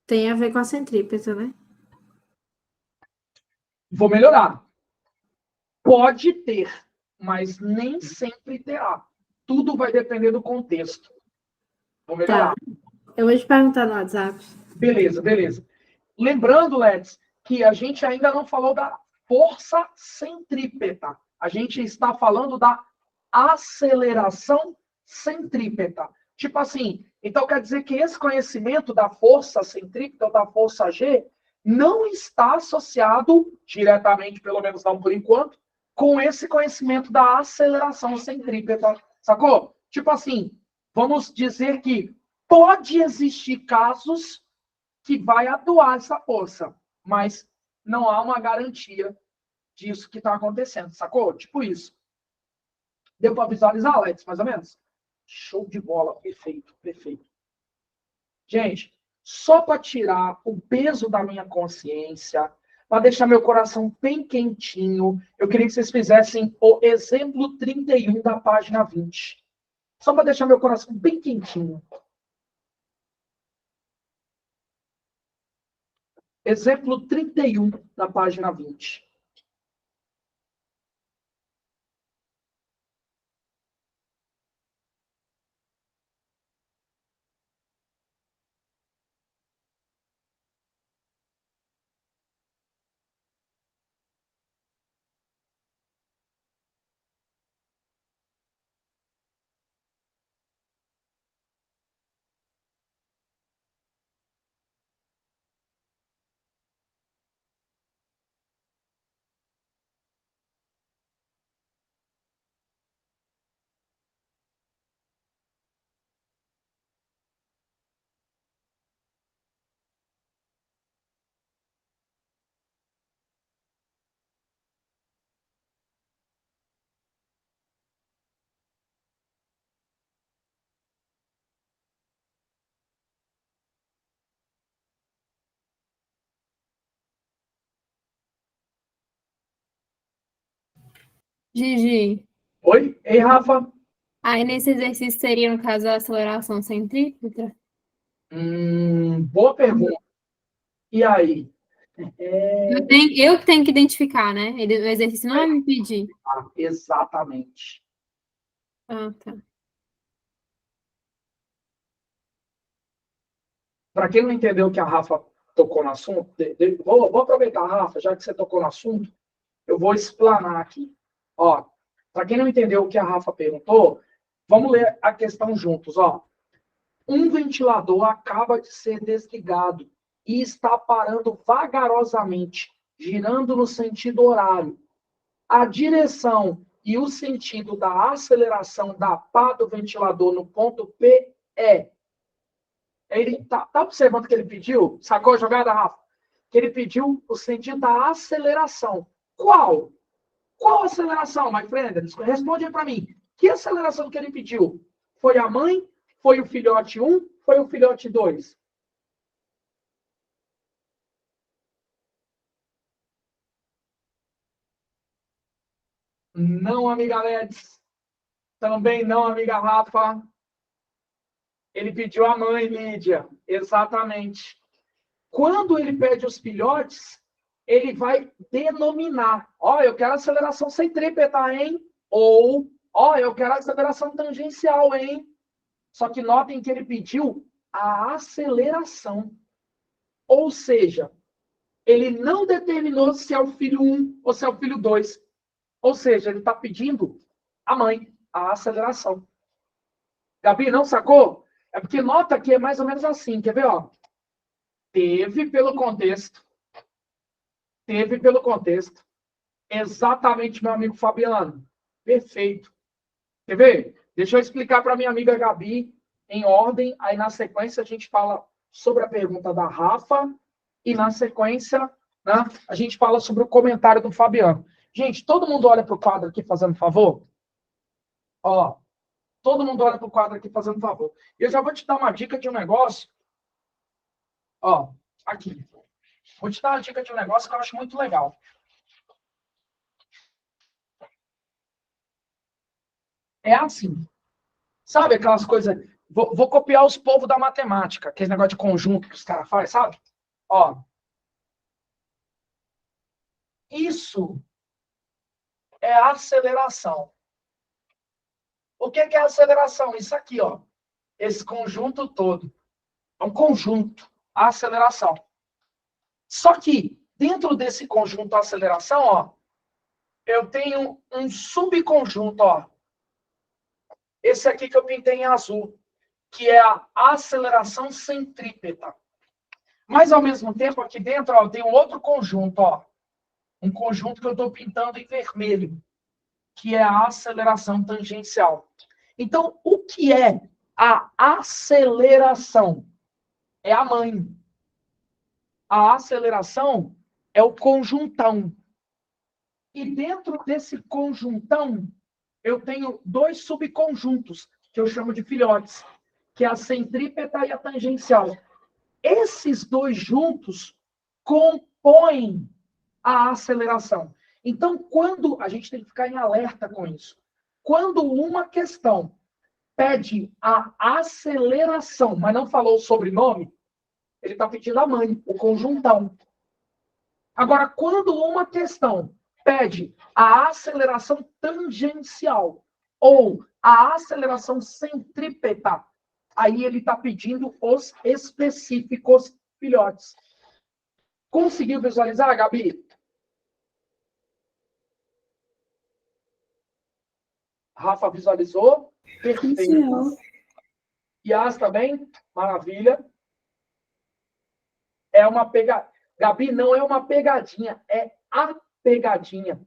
tem a ver com a centrípeta, né? vou melhorar. Pode ter, mas nem sempre terá. Tudo vai depender do contexto. Vou Tá. melhorar. Eu vou te perguntar no WhatsApp. Beleza, beleza. Lembrando, Leds, que a gente ainda não falou da força centrípeta. A gente está falando da aceleração centrípeta. Tipo assim, então quer dizer que esse conhecimento da força centrípeta, ou da força G, não está associado diretamente, pelo menos não por enquanto, com esse conhecimento da aceleração centrípeta. Sacou? Tipo assim, vamos dizer que pode existir casos que vai atuar essa força, mas não há uma garantia disso que está acontecendo, sacou? Tipo isso. Deu para visualizar, Alex, mais ou menos? Show de bola, perfeito, perfeito. Gente, só para tirar o peso da minha consciência, para deixar meu coração bem quentinho, eu queria que vocês fizessem o exemplo 31 da página 20. Só para deixar meu coração bem quentinho. Exemplo 31 da página 20. Gigi, Oi? Ei, Rafa? aí nesse exercício seria, no caso, a aceleração centrípeta? Boa pergunta. E aí? Eu que tenho que identificar, né? O exercício não vai me pedir. Exatamente. Ah, tá. Para quem não entendeu que a Rafa tocou no assunto, vou aproveitar, Rafa, já que você tocou no assunto, eu vou explanar aqui. Ó, para quem não entendeu o que a Rafa perguntou, vamos ler a questão juntos. Ó. Um ventilador acaba de ser desligado e está parando vagarosamente, girando no sentido horário. A direção e o sentido da aceleração da pá do ventilador no ponto P é. Ele tá observando que ele pediu? Sacou a jogada, Rafa? Que ele pediu o sentido da aceleração. Qual? Qual aceleração, my friend? Responde aí para mim. Que aceleração que ele pediu? Foi a mãe? Foi o filhote 1? Foi o filhote 2? Não, amiga Ledes. Também não, amiga Rafa. Ele pediu a mãe, Lídia. Exatamente. Quando ele pede os filhotes, ele vai denominar. Ó, eu quero aceleração centrípeta, hein? Ou, ó, eu quero aceleração tangencial, hein? Só que notem que ele pediu a aceleração. Ou seja, ele não determinou se é o filho 1 ou se é o filho 2. Ou seja, ele está pedindo a mãe, a aceleração. Gabi, não sacou? É porque nota que é mais ou menos assim. Quer ver? Ó? Teve pelo contexto. Teve pelo contexto. Exatamente, meu amigo Fabiano. Perfeito. Quer ver? Deixa eu explicar para minha amiga Gabi em ordem. Aí, na sequência, a gente fala sobre a pergunta da Rafa. E, na sequência, né, a gente fala sobre o comentário do Fabiano. Gente, todo mundo olha para o quadro aqui fazendo favor? Ó, todo mundo olha para o quadro aqui fazendo favor. Eu já vou te dar uma dica de um negócio. Ó, aqui. Vou te dar uma dica de um negócio que eu acho muito legal. É assim. Sabe aquelas coisas... Vou copiar os povos da matemática, aquele negócio de conjunto que os caras fazem, sabe? Ó. Isso é aceleração. O que é aceleração? Isso aqui, ó. Esse conjunto todo. É um conjunto. A aceleração. Só que, dentro desse conjunto aceleração, ó, eu tenho um subconjunto, ó. Esse aqui que eu pintei em azul, que é a aceleração centrípeta. Mas, ao mesmo tempo, aqui dentro, ó, tem um outro conjunto, ó. Um conjunto que eu estou pintando em vermelho, que é a aceleração tangencial. Então, o que é a aceleração? É a mãe. A aceleração é o conjuntão. E dentro desse conjuntão, eu tenho dois subconjuntos, que eu chamo de filhotes, que é a centrípeta e a tangencial. Esses dois juntos compõem a aceleração. Então, quando a gente tem que ficar em alerta com isso, quando uma questão pede a aceleração, mas não falou o sobrenome, ele está pedindo a mãe, o conjuntão. Agora, quando uma questão pede a aceleração tangencial ou a aceleração centrípeta, aí ele está pedindo os específicos filhotes. Conseguiu visualizar, Gabi? Rafa visualizou? Perfeito. Yas também? Maravilha. É uma pegadinha. Gabi, não é uma pegadinha, é a pegadinha.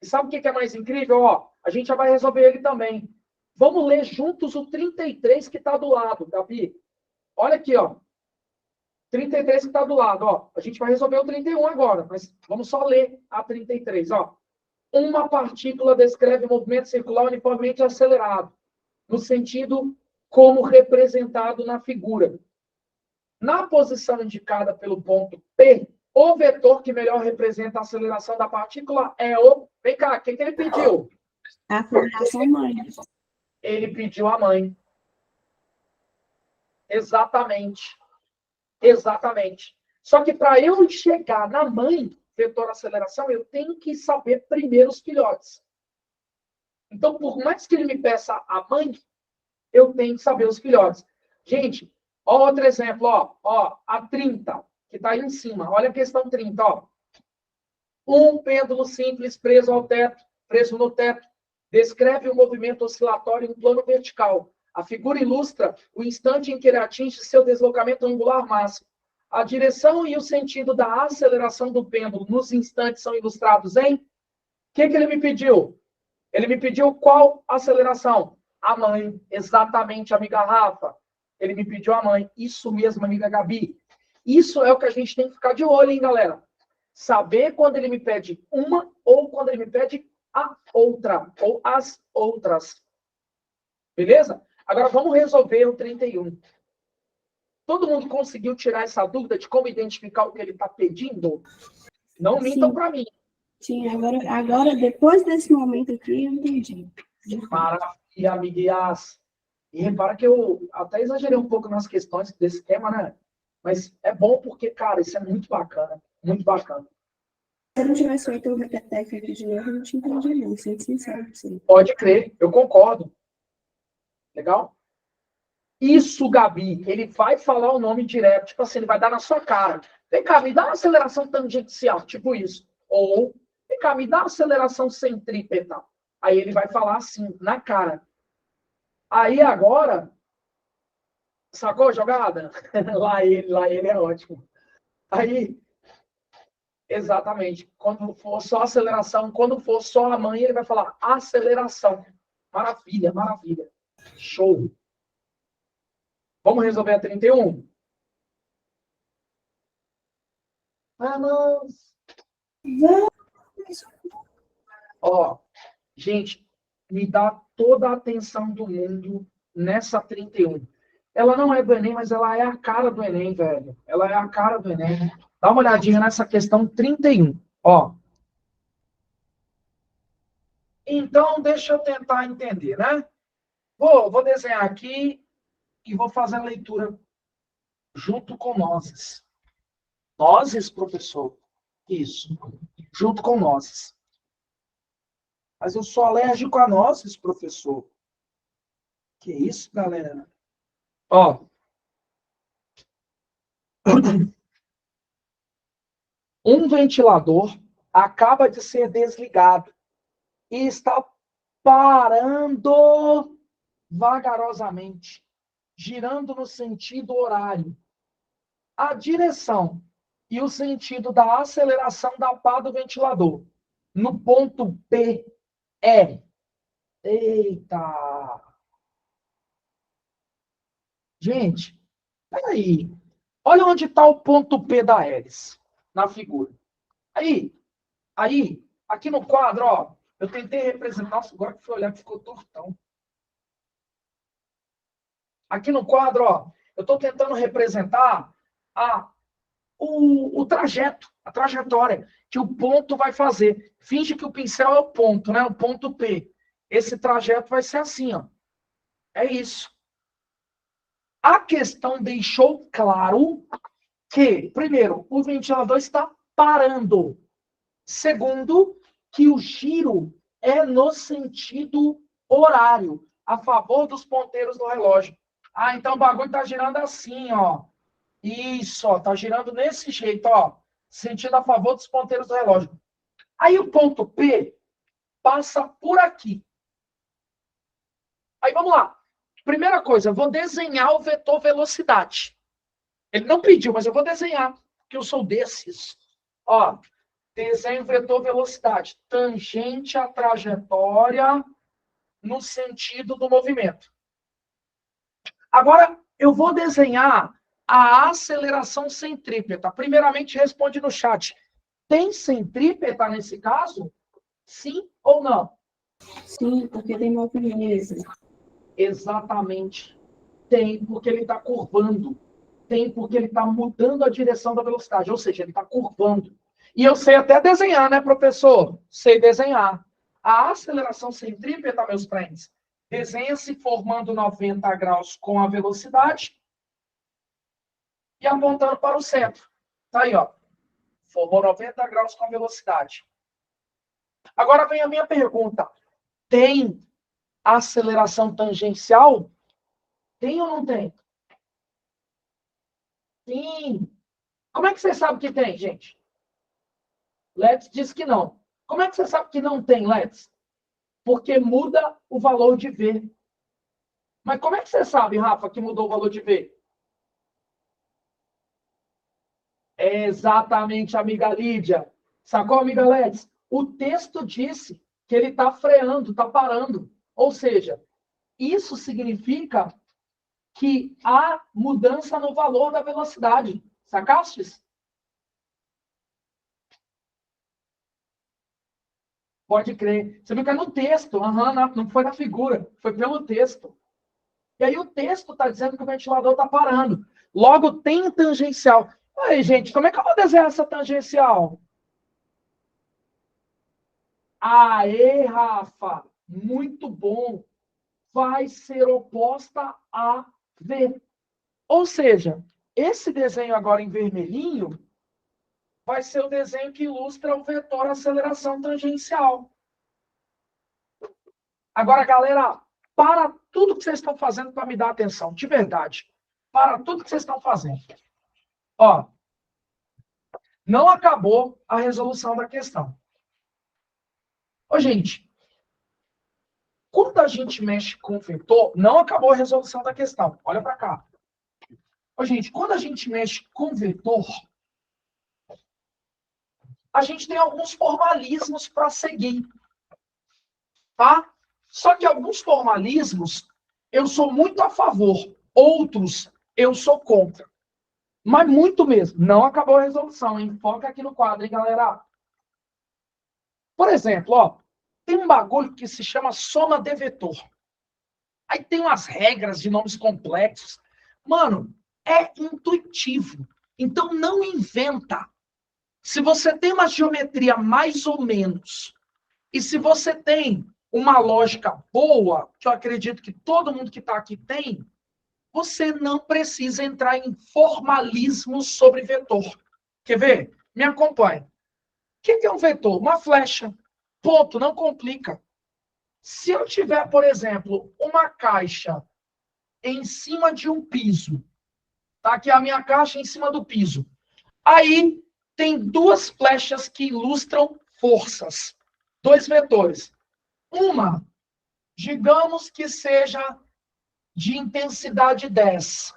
E sabe o que é mais incrível? Ó, a gente já vai resolver ele também. Vamos ler juntos o 33 que está do lado, Gabi. Olha aqui, ó. 33 que está do lado, ó. A gente vai resolver o 31 agora, mas vamos só ler a 33, ó. Uma partícula descreve movimento circular uniformemente acelerado, no sentido como representado na figura. Na posição indicada pelo ponto P, o vetor que melhor representa a aceleração da partícula é o... Vem cá, o que ele pediu? A aceleração mãe. Ele pediu a mãe. Exatamente. Exatamente. Só que para eu chegar na mãe, vetor aceleração, eu tenho que saber primeiro os filhotes. Então, por mais que ele me peça a mãe, eu tenho que saber os filhotes. Gente, ó outro exemplo, ó, a 30, que está aí em cima. Olha a questão 30, ó. Um pêndulo simples preso ao teto, preso no teto, descreve o movimento oscilatório em plano vertical. A figura ilustra o instante em que ele atinge seu deslocamento angular máximo. A direção e o sentido da aceleração do pêndulo nos instantes são ilustrados em... O que ele me pediu? Ele me pediu qual aceleração? A mãe. Exatamente, amiga Rafa. Ele me pediu a mãe. Isso mesmo, amiga Gabi. Isso é o que a gente tem que ficar de olho, hein, galera? Saber quando ele me pede uma ou quando ele me pede a outra, ou as outras. Beleza? Agora vamos resolver o 31. Todo mundo conseguiu tirar essa dúvida de como identificar o que ele está pedindo? Não mintam para mim. Sim, agora, depois desse momento aqui, eu entendi. Maravilha, amiguinhas. E repara que eu até exagerei um pouco nas questões desse tema, né? Mas é bom porque, cara, isso é muito bacana. Muito bacana. Se eu não tivesse feito o repeteco aqui de novo, eu não tinha entendido, não, sendo sincero com você. Pode crer, eu concordo. Legal? Isso, Gabi, ele vai falar o nome direto, tipo assim, ele vai dar na sua cara. Vem cá, me dá uma aceleração tangencial, tipo isso. Ou, vem cá, me dá uma aceleração centrípeta. Aí ele vai falar assim, na cara. Aí agora, sacou a jogada? Lá ele é ótimo. Aí, exatamente, quando for só aceleração, quando for só a mãe, ele vai falar aceleração. Maravilha, maravilha. Show. Vamos resolver a 31? Vamos. Ó, gente, me dá toda a atenção do mundo nessa 31. Ela não é do Enem, mas ela é a cara do Enem, velho. Ela é a cara do Enem. Dá uma olhadinha nessa questão 31. Ó. Então, deixa eu tentar entender, né? Vou desenhar aqui e vou fazer a leitura junto com nozes. Nozes, professor? Isso. Junto com nozes. Mas eu sou alérgico a nozes, professor. Que isso, galera? Ó. Um ventilador acaba de ser desligado e está parando vagarosamente, girando no sentido horário. A direção e o sentido da aceleração da pá do ventilador no ponto P é... Eita! Gente, peraí. Olha onde está o ponto P da hélice na figura. Aí, aqui no quadro, ó, eu tentei representar... Nossa, agora que fui olhar que ficou tortão. Aqui no quadro, ó, eu estou tentando representar o trajeto, a trajetória que o ponto vai fazer. Finge que o pincel é o ponto, né? O ponto P. Esse trajeto vai ser assim, ó. É isso. A questão deixou claro que, primeiro, o ventilador está parando. Segundo, que o giro é no sentido horário, a favor dos ponteiros do relógio. Ah, então o bagulho está girando assim, ó. Isso, ó, tá girando desse jeito, ó. Sentido a favor dos ponteiros do relógio. Aí o ponto P passa por aqui. Aí vamos lá. Primeira coisa, eu vou desenhar o vetor velocidade. Ele não pediu, mas eu vou desenhar, porque eu sou desses. Ó, desenho vetor velocidade. Tangente à trajetória no sentido do movimento. Agora, eu vou desenhar a aceleração centrípeta. Primeiramente, responde no chat. Tem centrípeta nesse caso? Sim ou não? Sim, porque tem movimento. Exatamente. Tem, porque ele está curvando. Tem, porque ele está mudando a direção da velocidade. Ou seja, ele está curvando. E eu sei até desenhar, né, professor? Sei desenhar. A aceleração centrípeta, meus friends, desenha-se formando 90 graus com a velocidade e apontando para o centro. Tá aí, ó. Formou 90 graus com a velocidade. Agora vem a minha pergunta. Tem aceleração tangencial? Tem ou não tem? Sim. Como é que você sabe que tem, gente? Let's diz que não. Como é que você sabe que não tem, Let's? Porque muda o valor de V. Mas como é que você sabe, Rafa, que mudou o valor de V? É exatamente, amiga Lídia. Sacou, amiga Let's? O texto disse que ele está freando, está parando. Ou seja, isso significa que há mudança no valor da velocidade. Sacastes? Pode crer. Você viu que é no texto. Não foi na figura. Foi pelo texto. E aí o texto está dizendo que o ventilador está parando. Logo, tem tangencial. Aí, gente, como é que eu vou desenhar essa tangencial? Aê, Rafa! Muito bom. Vai ser oposta a V. Ou seja, esse desenho agora em vermelhinho vai ser o desenho que ilustra o vetor aceleração tangencial. Agora, galera, para tudo que vocês estão fazendo para me dar atenção, de verdade. Para tudo que vocês estão fazendo. Ó, não acabou a resolução da questão. Ô, gente, quando a gente mexe com o vetor, não acabou a resolução da questão. Olha para cá. Ô, gente, quando a gente mexe com vetor, a gente tem alguns formalismos para seguir. Tá? Só que alguns formalismos eu sou muito a favor, outros eu sou contra. Mas muito mesmo. Não acabou a resolução, hein? Foca aqui no quadro, hein, galera? Por exemplo, ó, tem um bagulho que se chama soma de vetor. Aí tem umas regras de nomes complexos. Mano, é intuitivo. Então não inventa. Se você tem uma geometria mais ou menos, e se você tem uma lógica boa, que eu acredito que todo mundo que está aqui tem, você não precisa entrar em formalismo sobre vetor. Quer ver? Me acompanhe. O que é um vetor? Uma flecha. Ponto, não complica. Se eu tiver, por exemplo, uma caixa em cima de um piso, tá aqui a minha caixa em cima do piso. Aí tem duas flechas que ilustram forças. Dois vetores. Uma, digamos que seja de intensidade 10.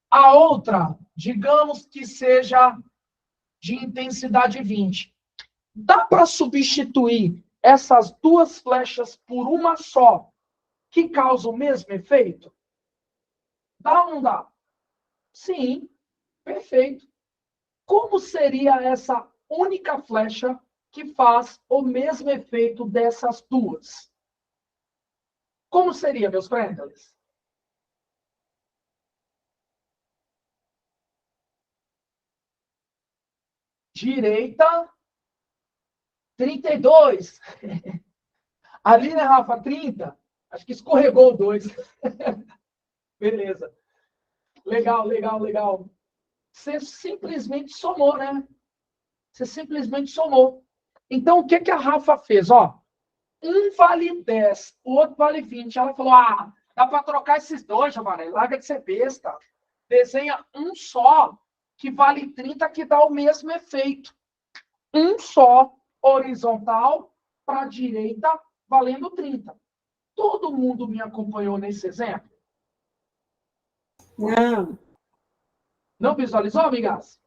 A outra, digamos que seja de intensidade 20. Dá para substituir essas duas flechas por uma só, que causa o mesmo efeito? Dá ou não dá? Sim, perfeito. Como seria essa única flecha que faz o mesmo efeito dessas duas? Como seria, meus friends? Direita, 32. Ali, né, Rafa? 30. Acho que escorregou o 2. Beleza. Legal, legal, legal. Você simplesmente somou, né? Você simplesmente somou. Então, o que que a Rafa fez? Ó, um vale 10, o outro vale 20. Ela falou, dá para trocar esses dois, Jamaré. Larga de ser besta. Desenha um só, que vale 30, que dá o mesmo efeito. Um só, horizontal, para a direita, valendo 30. Todo mundo me acompanhou nesse exemplo? Não, Não visualizou, amigas?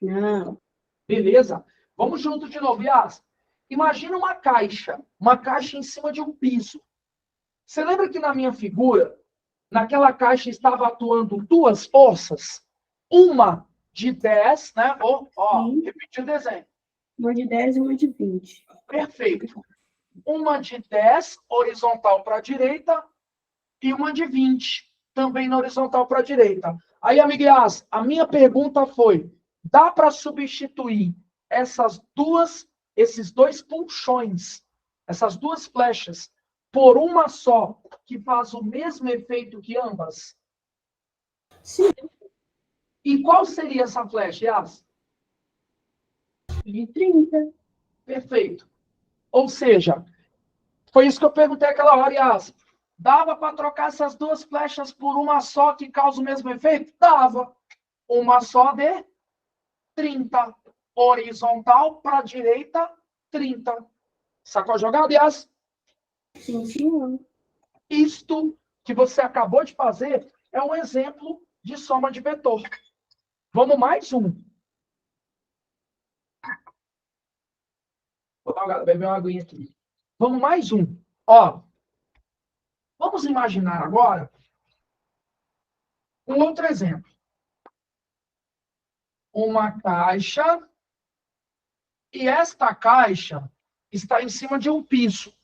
não. Beleza. Vamos junto de novo, Yas. Imagina uma caixa em cima de um piso. Você lembra que na minha figura, naquela caixa estava atuando duas forças? Uma de 10, né? Repetir o desenho. Uma de 10 e uma de 20. Perfeito. Uma de 10, horizontal para a direita, e uma de 20, também na horizontal para a direita. Aí, amiguinhas, a minha pergunta foi, dá para substituir essas duas esses dois puxões, essas duas flechas, por uma só, que faz o mesmo efeito que ambas? Sim. E qual seria essa flecha, Yas? De 30. Perfeito. Ou seja, foi isso que eu perguntei aquela hora, Yas. Dava para trocar essas duas flechas por uma só que causa o mesmo efeito? Dava. Uma só de 30. Horizontal para a direita, 30. Sacou a jogada, Yas? Sim, senhor. Isto que você acabou de fazer é um exemplo de soma de vetor. Vamos mais um. Vou beber uma aguinha aqui. Vamos mais um. Ó, vamos imaginar agora um outro exemplo. Uma caixa e esta caixa está em cima de um piso.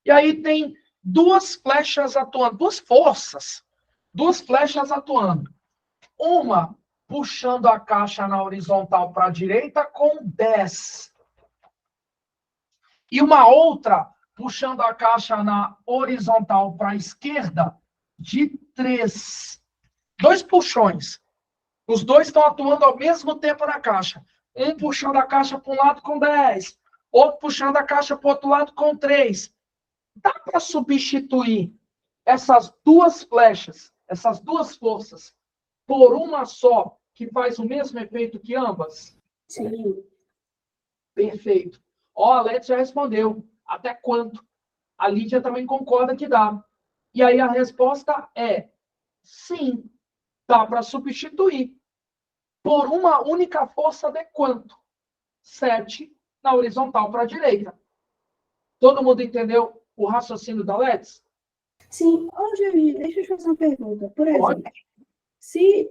E aí tem duas flechas atuando, duas flechas atuando. Uma puxando a caixa na horizontal para a direita com 10. E uma outra puxando a caixa na horizontal para a esquerda de 3. Dois puxões. Os dois estão atuando ao mesmo tempo na caixa. Um puxando a caixa para um lado com 10, outro puxando a caixa para o outro lado com 3. Dá para substituir essas duas flechas, essas duas forças, por uma só, que faz o mesmo efeito que ambas? Sim. Perfeito. Ó, a Let's já respondeu. Até quanto? A Lídia também concorda que dá. E aí a resposta é sim, dá para substituir por uma única força de quanto? 7 na horizontal para a direita. Todo mundo entendeu o raciocínio da Let's? Sim. Ô, Jair, deixa eu te fazer uma pergunta. Por exemplo, Pode. se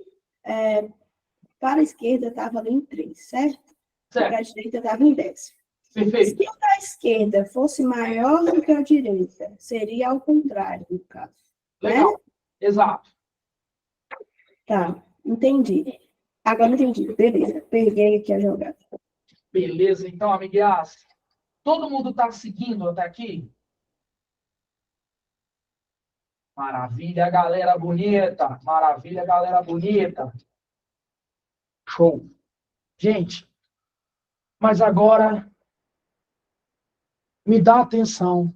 para a esquerda estava ali em 3, certo? E para a Certo. direita estava em 10. Perfeito. Se o da esquerda fosse maior do que a direita, seria ao contrário, no caso. Legal. Né? Exato. Tá, entendi. Agora entendi. Beleza, peguei aqui a jogada. Beleza, então, amiguinhas. Todo mundo está seguindo até aqui? Maravilha, galera bonita. Maravilha, galera bonita. Show. Gente, mas agora me dá atenção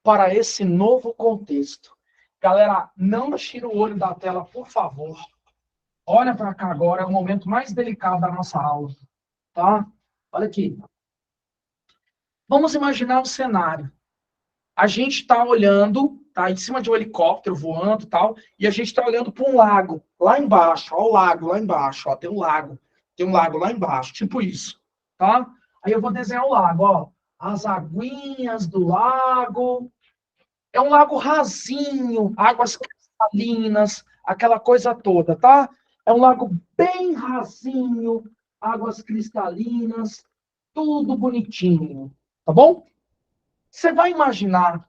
para esse novo contexto. Galera, não tira o olho da tela, por favor. Olha para cá agora, é o momento mais delicado da nossa aula, tá? Olha aqui. Vamos imaginar um cenário. A gente está olhando, tá em cima de um helicóptero voando e tal, e a gente está olhando para um lago, lá embaixo, ó, o lago lá embaixo, ó, tem um lago lá embaixo, tipo isso, tá? Aí eu vou desenhar o lago, ó, as aguinhas do lago, é um lago rasinho, águas cristalinas, aquela coisa toda, tá? É um lago bem rasinho, águas cristalinas, tudo bonitinho, tá bom? Você vai imaginar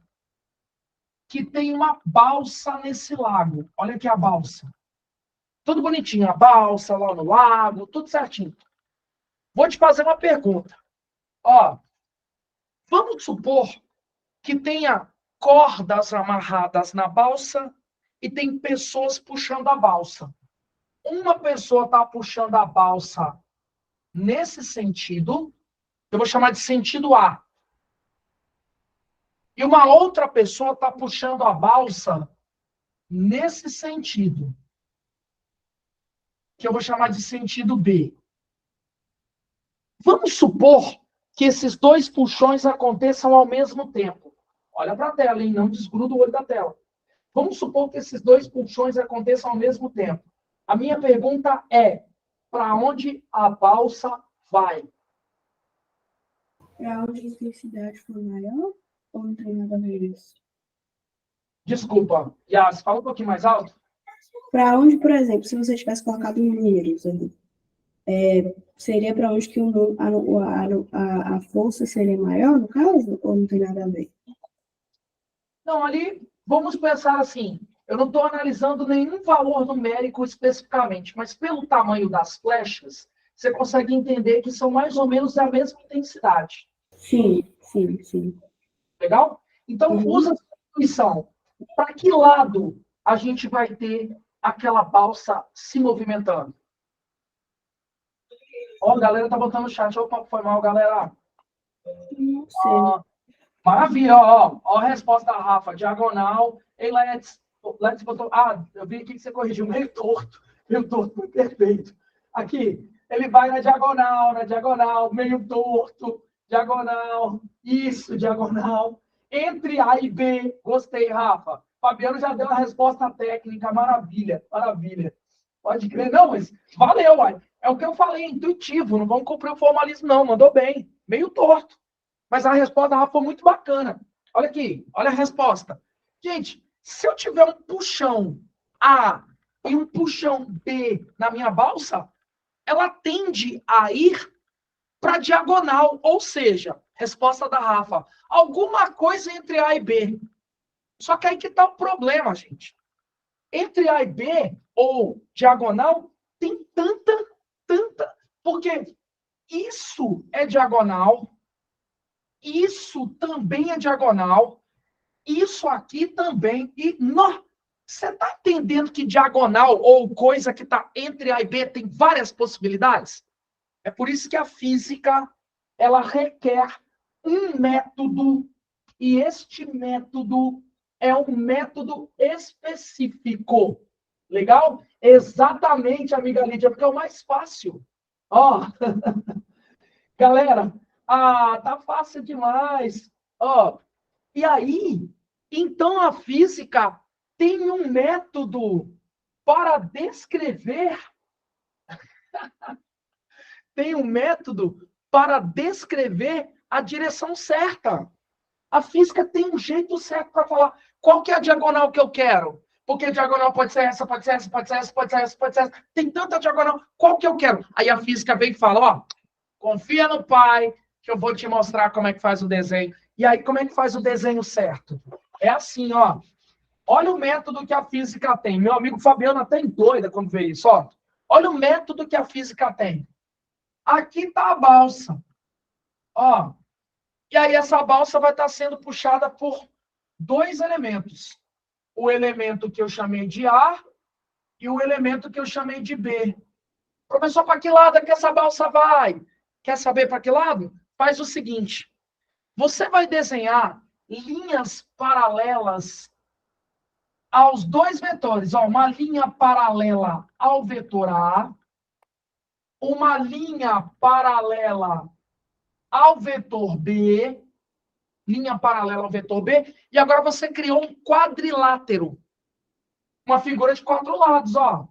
que tem uma balsa nesse lago. Olha aqui a balsa. Tudo bonitinho, a balsa lá no lago, tudo certinho. Vou te fazer uma pergunta. Ó, vamos supor que tenha cordas amarradas na balsa e tem pessoas puxando a balsa. Uma pessoa está puxando a balsa nesse sentido, eu vou chamar de sentido A. E uma outra pessoa está puxando a balsa nesse sentido, que eu vou chamar de sentido B. Vamos supor que esses dois puxões aconteçam ao mesmo tempo. Olha para a tela, hein? Não desgruda o olho da tela. Vamos supor que esses dois puxões aconteçam ao mesmo tempo. A minha pergunta é, para onde a balsa vai? Para onde a intensidade for maior, ou não tem nada a ver isso? Desculpa, Yas, fala um pouquinho mais alto. Para onde, por exemplo, se você tivesse colocado números ali, seria para onde que a força seria maior, no caso, ou não tem nada a ver? Não, ali, vamos pensar assim, eu não estou analisando nenhum valor numérico especificamente, mas pelo tamanho das flechas, você consegue entender que são mais ou menos a mesma intensidade. Sim, sim, sim. Legal? Então, usa a sua intuição. Para que lado a gente vai ter aquela balsa se movimentando? Ó, a galera tá botando no chat. Opa, foi mal, galera. Não sei. Maravilha, ó a resposta da Rafa. Diagonal. Ei, Let's botou. Ah, eu vi aqui que você corrigiu. Meio torto, perfeito. Aqui, ele vai na diagonal, meio torto, diagonal. Isso, diagonal. Entre A e B. Gostei, Rafa. Fabiano já deu a resposta técnica. Maravilha, maravilha. Pode crer. Não, mas valeu, uai. É o que eu falei, intuitivo. Não vamos cumprir o formalismo, não. Mandou bem. Meio torto. Mas a resposta da Rafa foi muito bacana. Olha aqui, olha a resposta. Gente, se eu tiver um puxão A e um puxão B na minha balsa, ela tende a ir para a diagonal. Ou seja, resposta da Rafa, alguma coisa entre A e B. Só que aí que está o problema, gente. Entre A e B, ou diagonal, tem tanta. Porque isso é diagonal, isso também é diagonal, isso aqui também. E você está entendendo que diagonal ou coisa que está entre A e B tem várias possibilidades? É por isso que a física ela requer um método, e este método é um método específico. Legal? Exatamente, amiga Lídia, porque é o mais fácil. Ó, galera, tá fácil demais. Ó, e aí, então a física tem um método para descrever, a direção certa. A física tem um jeito certo para falar qual que é a diagonal que eu quero. Porque a diagonal pode ser essa, pode ser essa, pode ser essa, pode ser essa, pode ser essa. Tem tanta diagonal, qual que eu quero? Aí a física vem e fala, ó, confia no pai, que eu vou te mostrar como é que faz o desenho. E aí, como é que faz o desenho certo? É assim, ó. Olha o método que a física tem. Meu amigo Fabiano até doida quando vê isso, ó. Olha o método que a física tem. Aqui está a balsa. Ó. E aí essa balsa vai estar sendo puxada por dois elementos. O elemento que eu chamei de A e o elemento que eu chamei de B. Professor, para que lado é que essa balsa vai? Quer saber para que lado? Faz o seguinte. Você vai desenhar linhas paralelas aos dois vetores. Ó, uma linha paralela ao vetor A, uma linha paralela ao vetor B, linha paralela ao vetor B, e agora você criou um quadrilátero. Uma figura de 4 lados, ó.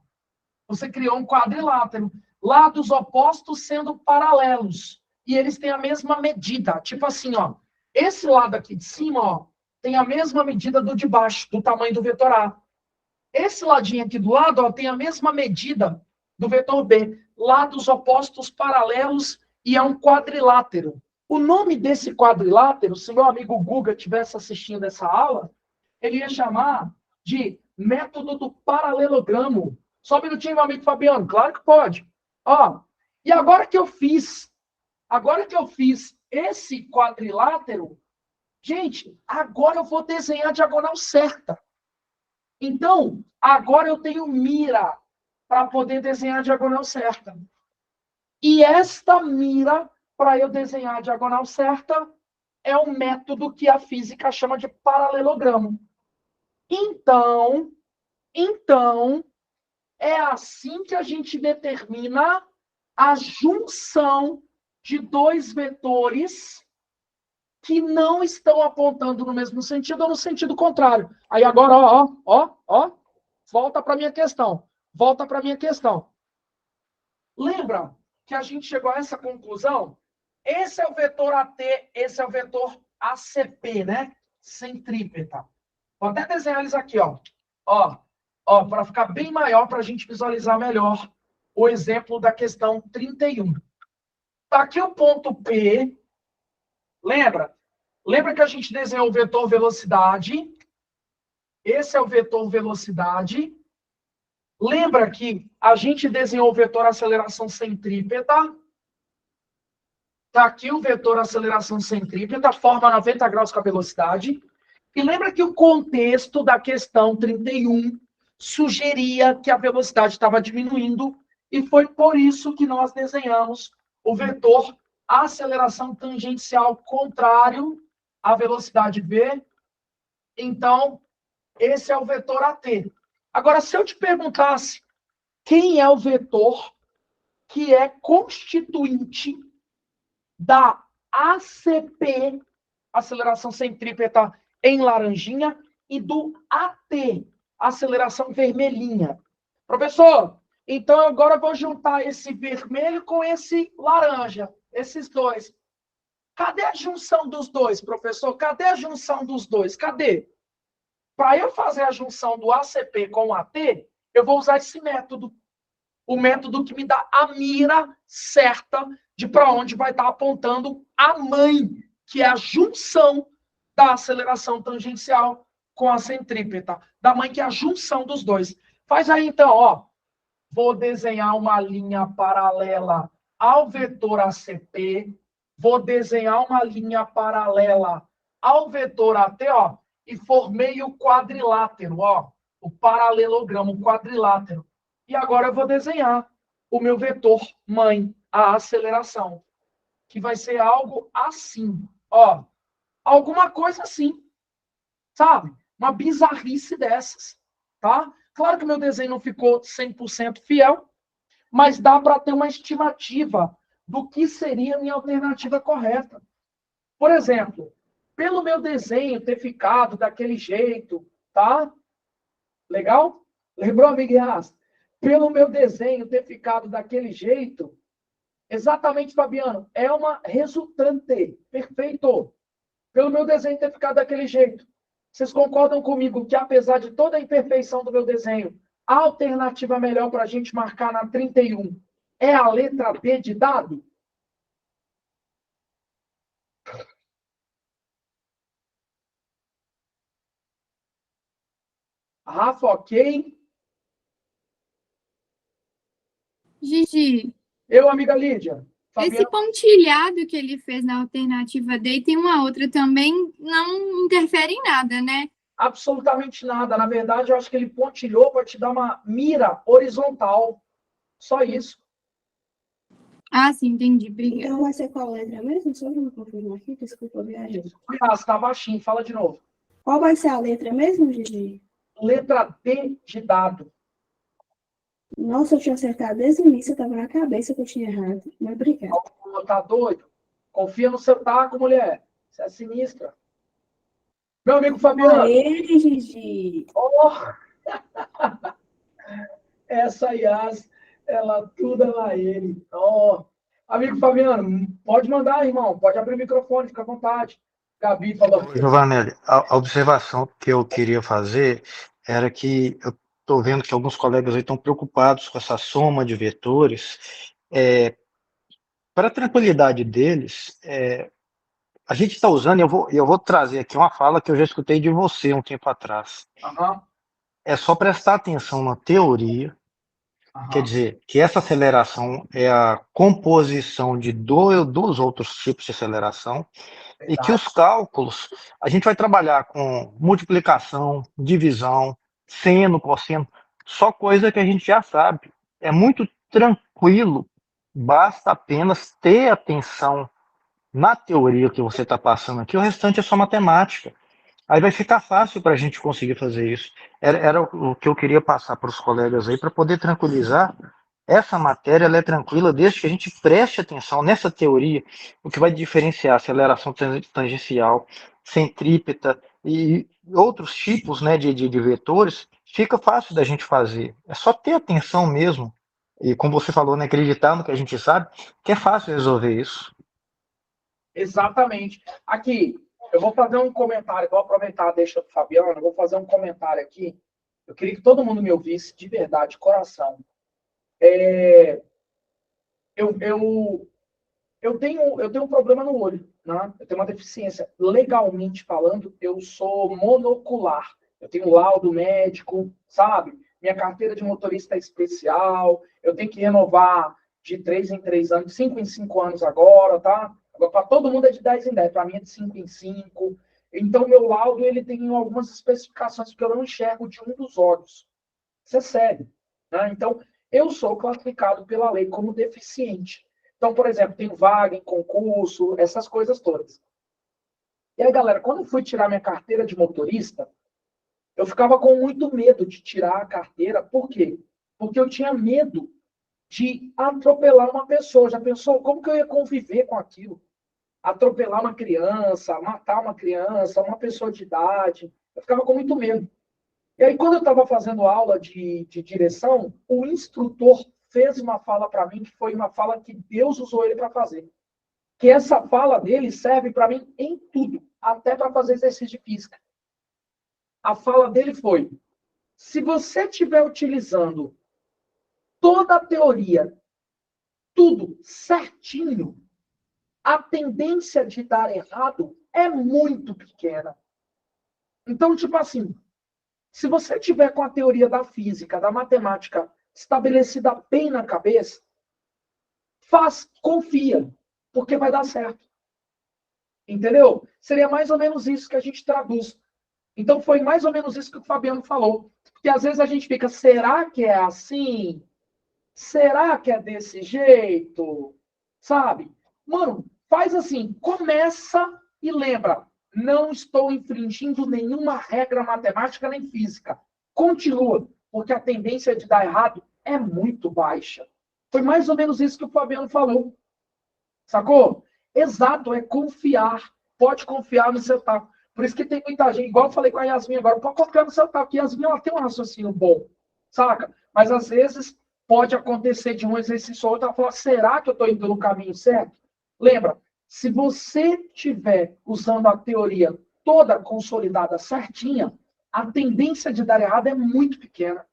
Você criou um quadrilátero. Lados opostos sendo paralelos. E eles têm a mesma medida. Tipo assim, ó. Esse lado aqui de cima, ó, tem a mesma medida do de baixo, do tamanho do vetor A. Esse ladinho aqui do lado, ó, tem a mesma medida do vetor B. Lados opostos paralelos e é um quadrilátero. O nome desse quadrilátero, se meu amigo Guga estivesse assistindo essa aula, ele ia chamar de método do paralelogramo. Só um minutinho, meu amigo Fabiano. Claro que pode. Ó, e agora que eu fiz esse quadrilátero, gente, agora eu vou desenhar a diagonal certa. Então, agora eu tenho mira para poder desenhar a diagonal certa. E esta mira, para eu desenhar a diagonal certa, é um método que a física chama de paralelogramo. Então, é assim que a gente determina a junção de dois vetores que não estão apontando no mesmo sentido ou no sentido contrário. Aí agora, ó, volta para a minha questão. Lembra que a gente chegou a essa conclusão? Esse é o vetor AT, esse é o vetor ACP, né? Centrípeta. Vou até desenhar eles aqui, ó. Ó, para ficar bem maior, para a gente visualizar melhor o exemplo da questão 31. Tá aqui o ponto P. Lembra? Lembra que a gente desenhou o vetor velocidade? Esse é o vetor velocidade. Lembra que a gente desenhou o vetor aceleração centrípeta? Está aqui o vetor aceleração centrípeta, forma 90 graus com a velocidade. E lembra que o contexto da questão 31 sugeria que a velocidade estava diminuindo, e foi por isso que nós desenhamos o vetor aceleração tangencial contrário à velocidade v. Então, esse é o vetor AT. Agora, se eu te perguntasse quem é o vetor que é constituinte da ACP, aceleração centrípeta em laranjinha, e do AT, aceleração vermelhinha. Professor, então agora eu vou juntar esse vermelho com esse laranja, esses dois. Cadê a junção dos dois, professor? Cadê a junção dos dois? Cadê? Para eu fazer a junção do ACP com o AT, eu vou usar esse método. O método que me dá a mira certa de para onde vai estar apontando a mãe, que é a junção da aceleração tangencial com a centrípeta. Da mãe, que é a junção dos dois. Faz aí, então, ó. Vou desenhar uma linha paralela ao vetor ACP. Vou desenhar uma linha paralela ao vetor AT, ó. E formei o quadrilátero, ó. O paralelogramo, o quadrilátero. E agora eu vou desenhar o meu vetor mãe, a aceleração. Que vai ser algo assim, ó. Alguma coisa assim, sabe? Uma bizarrice dessas, tá? Claro que meu desenho não ficou 100% fiel, mas dá para ter uma estimativa do que seria a minha alternativa correta. Por exemplo, pelo meu desenho ter ficado daquele jeito, tá? Legal? Lembrou, amiguinhas? Pelo meu desenho ter ficado daquele jeito, exatamente, Fabiano, é uma resultante. Perfeito. Pelo meu desenho ter ficado daquele jeito. Vocês concordam comigo que, apesar de toda a imperfeição do meu desenho, a alternativa melhor para a gente marcar na 31 é a letra B de dado? Rafa, ok? Gigi, Eu, amiga Lídia. esse Fabiano, pontilhado que ele fez na alternativa D e tem uma outra também, não interfere em nada, né? absolutamente nada. Na verdade, eu acho que ele pontilhou para te dar uma mira horizontal. Só isso. Ah, sim, entendi. Obrigada. Então vai ser qual letra mesmo? Só para me confirmar aqui, desculpa, eu viajei. Ah, está baixinho. Fala de novo. Qual vai ser a letra mesmo, Gigi? Letra D de dado. Nossa, eu tinha acertado desde o início, eu estava na cabeça que eu tinha errado. Mas obrigada. Tá doido? Confia no seu taco, mulher. Você é sinistra. Meu amigo Fabiano. Aê, Gigi! Oh! Essa Yas, ela tudo ela ele. Oh! Amigo Fabiano, pode mandar, irmão. Pode abrir o microfone, fica à vontade. Gabi falou. Giovanelli, a observação que eu queria fazer era que eu estou vendo que alguns colegas aí estão preocupados com essa soma de vetores. Para a tranquilidade deles, a gente está usando, eu vou trazer aqui uma fala que eu já escutei de você um tempo atrás. Uhum. É só prestar atenção na teoria, quer dizer, que essa aceleração é a composição de dos outros tipos de aceleração, e que os cálculos, a gente vai trabalhar com multiplicação, divisão, seno, cosseno, só coisa que a gente já sabe. É muito tranquilo, basta apenas ter atenção na teoria que você está passando aqui, o restante é só matemática. Aí vai ficar fácil para a gente conseguir fazer isso. Era o que eu queria passar para os colegas aí, para poder tranquilizar. Essa matéria ela é tranquila desde que a gente preste atenção nessa teoria, o que vai diferenciar aceleração tangencial, centrípeta e outros tipos, né, de vetores, fica fácil da gente fazer. É só ter atenção mesmo. E como você falou, né, acreditar no que a gente sabe, que é fácil resolver isso. Exatamente. Aqui, eu vou fazer um comentário, vou aproveitar a deixa do Fabiano, eu vou fazer um comentário aqui. Eu queria que todo mundo me ouvisse de verdade, de coração. Eu tenho um problema no olho, né? Eu tenho uma deficiência. Legalmente falando, eu sou monocular. Eu tenho laudo médico, sabe? minha carteira de motorista é especial, eu tenho que renovar de 3 em 3 anos, de 5 em 5 anos agora, tá? Agora, para todo mundo é de 10 em 10, para mim é de 5 em 5. Então, meu laudo ele tem algumas especificações que eu não enxergo de um dos olhos. Isso é sério. Né? Então, eu sou classificado pela lei como deficiente. Então, por exemplo, tenho vaga em concurso, essas coisas todas. E aí, galera, quando eu fui tirar minha carteira de motorista, eu ficava com muito medo de tirar a carteira. Por quê? Porque eu tinha medo de atropelar uma pessoa. Já pensou como que eu ia conviver com aquilo? Atropelar uma criança, matar uma criança, uma pessoa de idade. Eu ficava com muito medo. E aí, quando eu estava fazendo aula de direção, o instrutor fez uma fala para mim, que foi uma fala que Deus usou ele para fazer. Que essa fala dele serve para mim em tudo, até para fazer exercício de física. A fala dele foi: se você estiver utilizando toda a teoria, tudo certinho, a tendência de dar errado é muito pequena. Então, tipo assim, se você tiver com a teoria da física, da matemática estabelecida bem na cabeça, confia, porque vai dar certo. Entendeu? Seria mais ou menos isso que a gente traduz. Então, foi mais ou menos isso que o Fabiano falou. Porque às vezes a gente fica, será que é assim? Será que é desse jeito? Sabe? Mano, faz assim, começa e lembra, não estou infringindo nenhuma regra matemática nem física. Continua, porque a tendência de dar errado é muito baixa. Foi mais ou menos isso que o Fabiano falou. Sacou? Exato, é confiar. Pode confiar no seu taco. Por isso que tem muita gente, igual eu falei com a Yasmin agora, pode confiar no seu taco. Que a Yasmin ela tem um raciocínio bom, saca? Mas às vezes pode acontecer de um exercício ou outro, ela fala, será que eu estou indo no caminho certo? Lembra, se você estiver usando a teoria toda consolidada certinha, a tendência de dar errado é muito pequena.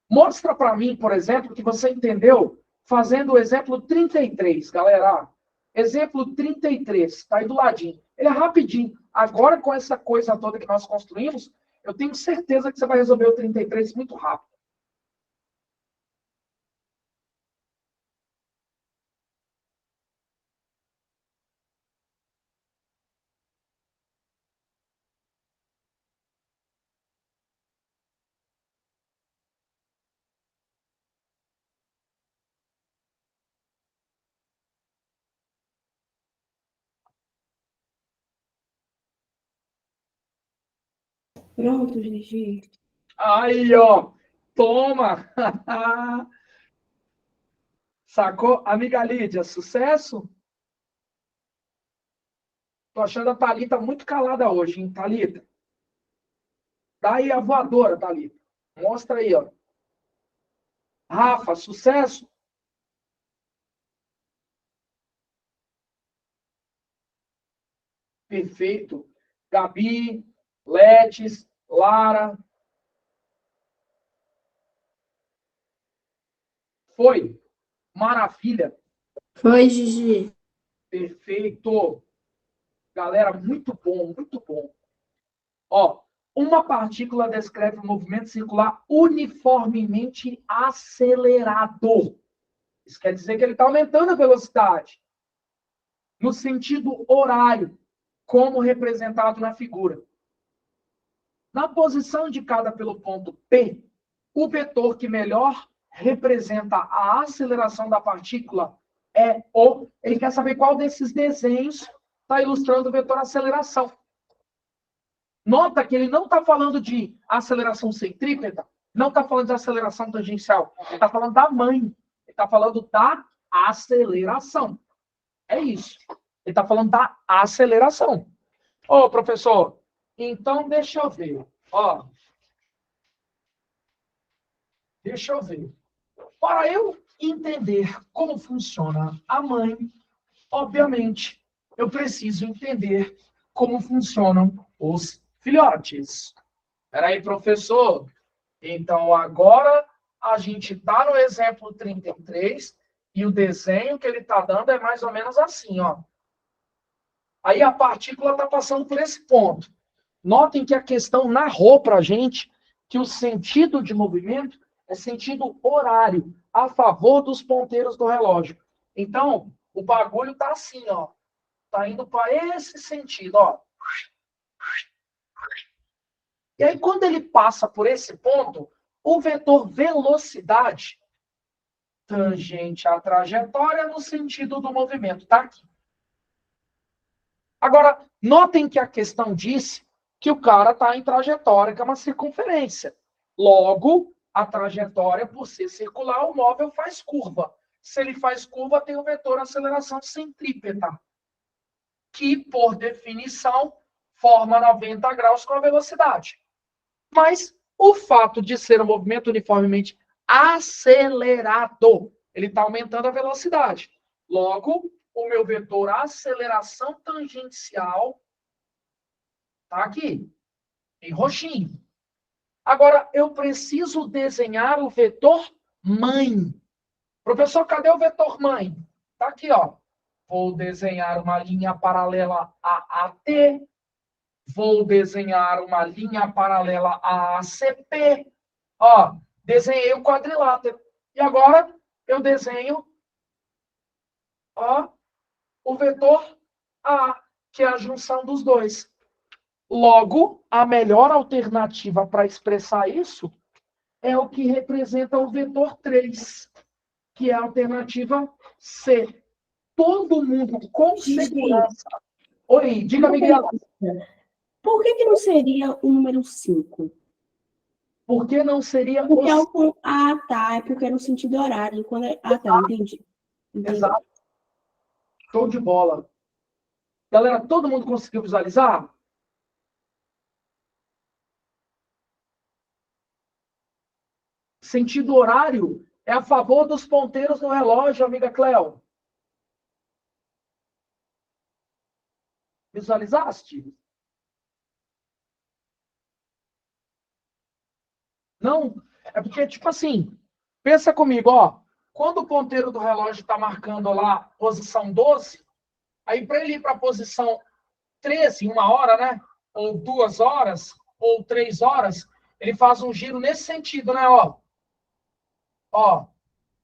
Mostra para mim, por exemplo, que você entendeu fazendo o exemplo 33, galera. Exemplo 33, está aí do ladinho. Ele é rapidinho. Agora, com essa coisa toda que nós construímos, eu tenho certeza que você vai resolver o 33 muito rápido. Pronto, Gigi. Aí, ó. Toma! Sacou? Amiga Lídia, sucesso? Tô achando a Thalita muito calada hoje, hein, Thalita? Dá aí a voadora, Thalita. Mostra aí, ó. Rafa, sucesso? Perfeito. Gabi, Letes, Lara. Foi? Maravilha. Foi, Gigi. Perfeito. Galera, muito bom, muito bom. Ó, uma partícula descreve um movimento circular uniformemente acelerado. Isso quer dizer que ele está aumentando a velocidade. No sentido horário, como representado na figura. Na posição indicada pelo ponto P, o vetor que melhor representa a aceleração da partícula é o... Ele quer saber qual desses desenhos está ilustrando o vetor aceleração. Nota que ele não está falando de aceleração centrípeta, não está falando de aceleração tangencial. Ele está falando da mãe. Ele está falando da aceleração. É isso. Ele está falando da aceleração. Ô, professor, então deixa eu ver. Ó, deixa eu ver. Para eu entender como funciona a mãe, obviamente, eu preciso entender como funcionam os filhotes. Espera aí, professor. Então, agora a gente está no exemplo 33 e o desenho que ele está dando é mais ou menos assim, ó. Aí a partícula está passando por esse ponto. Notem que a questão narrou para a gente que o sentido de movimento é sentido horário, a favor dos ponteiros do relógio. Então, o bagulho tá assim, ó. Tá indo para esse sentido, ó. E aí, quando ele passa por esse ponto, o vetor velocidade tangente à trajetória no sentido do movimento, tá aqui. Agora, notem que a questão disse que o cara está em trajetória, que é uma circunferência. Logo, a trajetória, por ser circular, o móvel faz curva. Se ele faz curva, tem o vetor aceleração centrípeta, que, por definição, forma 90 graus com a velocidade. Mas o fato de ser um movimento uniformemente acelerado, ele está aumentando a velocidade. Logo, o meu vetor aceleração tangencial está aqui, em roxinho. Agora, eu preciso desenhar o vetor mãe. Professor, cadê o vetor mãe? Está aqui, ó. Vou desenhar uma linha paralela a AT. Vou desenhar uma linha paralela a ACP. Ó, desenhei o quadrilátero. E agora eu desenho, ó, o vetor A, que é a junção dos dois. Logo, a melhor alternativa para expressar isso é o que representa o vetor 3, que é a alternativa C. Todo mundo com segurança. Oi, diga, Miguel. Por que não seria o número 5? Por que não seria Porque o... tá, é porque é no sentido horário. Tá, entendi. Exato. Show de bola. Galera, todo mundo conseguiu visualizar? Sentido horário é a favor dos ponteiros no relógio, amiga Cleo. Visualizaste? Não? É porque, tipo assim, pensa comigo, ó. Quando o ponteiro do relógio está marcando lá posição 12, aí para ele ir para a posição 13, 1 hora, né? Ou 2 horas, ou 3 horas, ele faz um giro nesse sentido, né? Ó,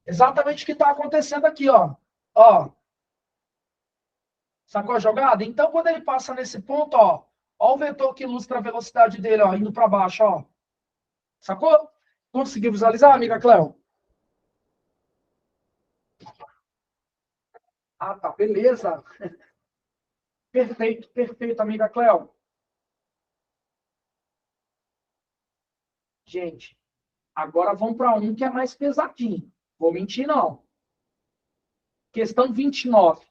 exatamente o que está acontecendo aqui, ó. Ó, sacou a jogada? Então, quando ele passa nesse ponto, ó o vetor que ilustra a velocidade dele, ó, indo para baixo, ó. Sacou? Conseguiu visualizar, amiga Cleo? Ah, tá, beleza. Perfeito, perfeito, amiga Cleo. Gente, agora vamos para um que é mais pesadinho. Vou mentir, não. Questão 29.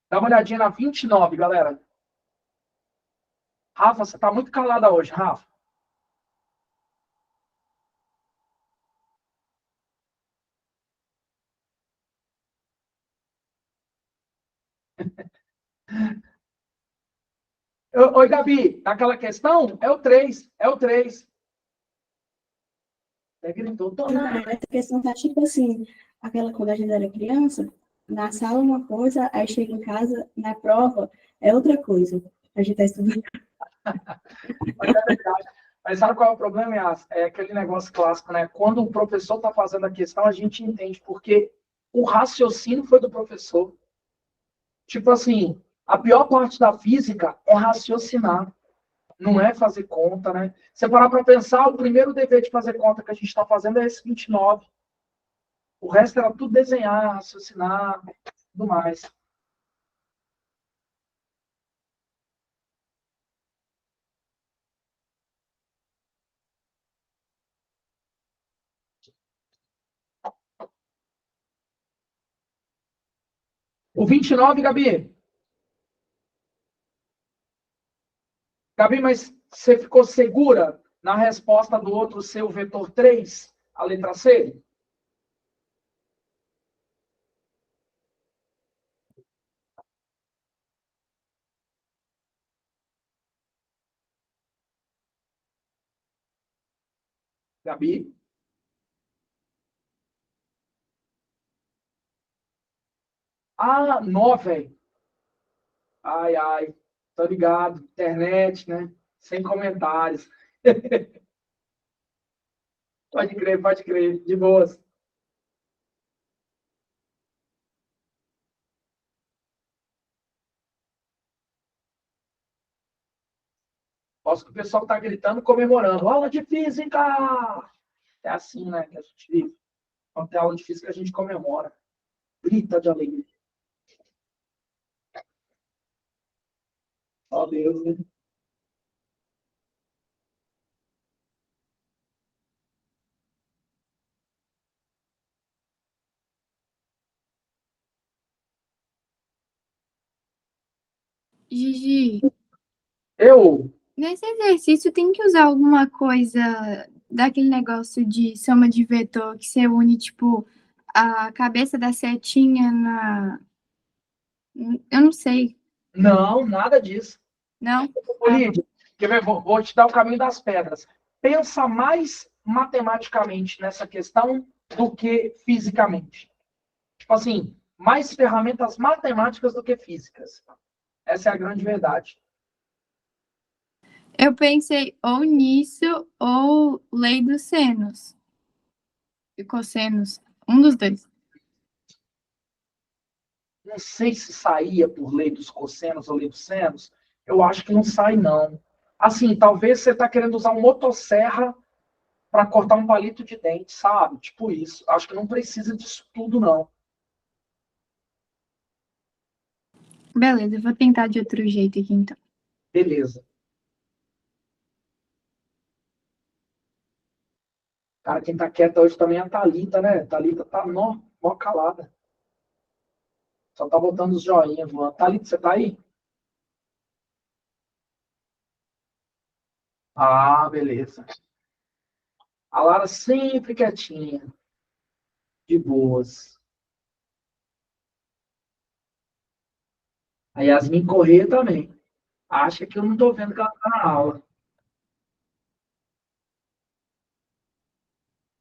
Dá uma olhadinha na 29, galera. Rafa, você tá muito calada hoje, Rafa. Oi, Gabi, aquela questão é o 3, é o 3. Você gritou, tô na... Essa questão tá tipo assim, aquela quando a gente era criança, na sala uma coisa, aí chega em casa, na prova, é outra coisa. A gente tá estudando. Mas é verdade. Mas sabe qual é o problema, Yas? É aquele negócio clássico, né? Quando o professor está fazendo a questão, a gente entende, porque o raciocínio foi do professor. Tipo assim, a pior parte da física é raciocinar, não é fazer conta, né? Você parar para pensar, o primeiro dever de fazer conta que a gente está fazendo é esse 29. O resto era tudo desenhar, raciocinar, tudo mais. O 29, Gabi? Gabi, mas você ficou segura na resposta do outro seu vetor 3, a letra C? Gabi? Ah, 9. Ai, ai. Tô ligado. Internet, né? Sem comentários. Pode crer. De boas. Posso que o pessoal tá gritando, comemorando. Aula de física! É assim, né, que a gente vive. Quando tem aula de física, a gente comemora. Grita de alegria. Ó Deus, né? Gigi, Eu? nesse exercício tem que usar alguma coisa daquele negócio de soma de vetor que você une, tipo, a cabeça da setinha na. Eu não sei, Não, nada disso. não? Ô, Lídia, quer ver? Vou te dar o caminho das pedras. Pensa mais matematicamente nessa questão do que fisicamente. Tipo assim, mais ferramentas matemáticas do que físicas. Essa é a grande verdade. Eu pensei ou nisso ou lei dos senos e cossenos. Um dos dois. Não sei se saía por lei dos cossenos ou lei dos senos. Eu acho que não sai, não. Assim, talvez você está querendo usar uma motosserra para cortar um palito de dente, sabe? Tipo isso. Acho que não precisa disso tudo, não. Beleza, eu vou tentar de outro jeito aqui então. Beleza. Cara, quem tá quieta hoje também é a Thalita, né? A Thalita tá mó calada. Só tá botando os joinhas voando. Thalita, você tá aí? Ah, beleza. A Lara sempre quietinha, de boas. A Yasmin Corrêa também. Acha que eu não tô vendo que ela tá na aula.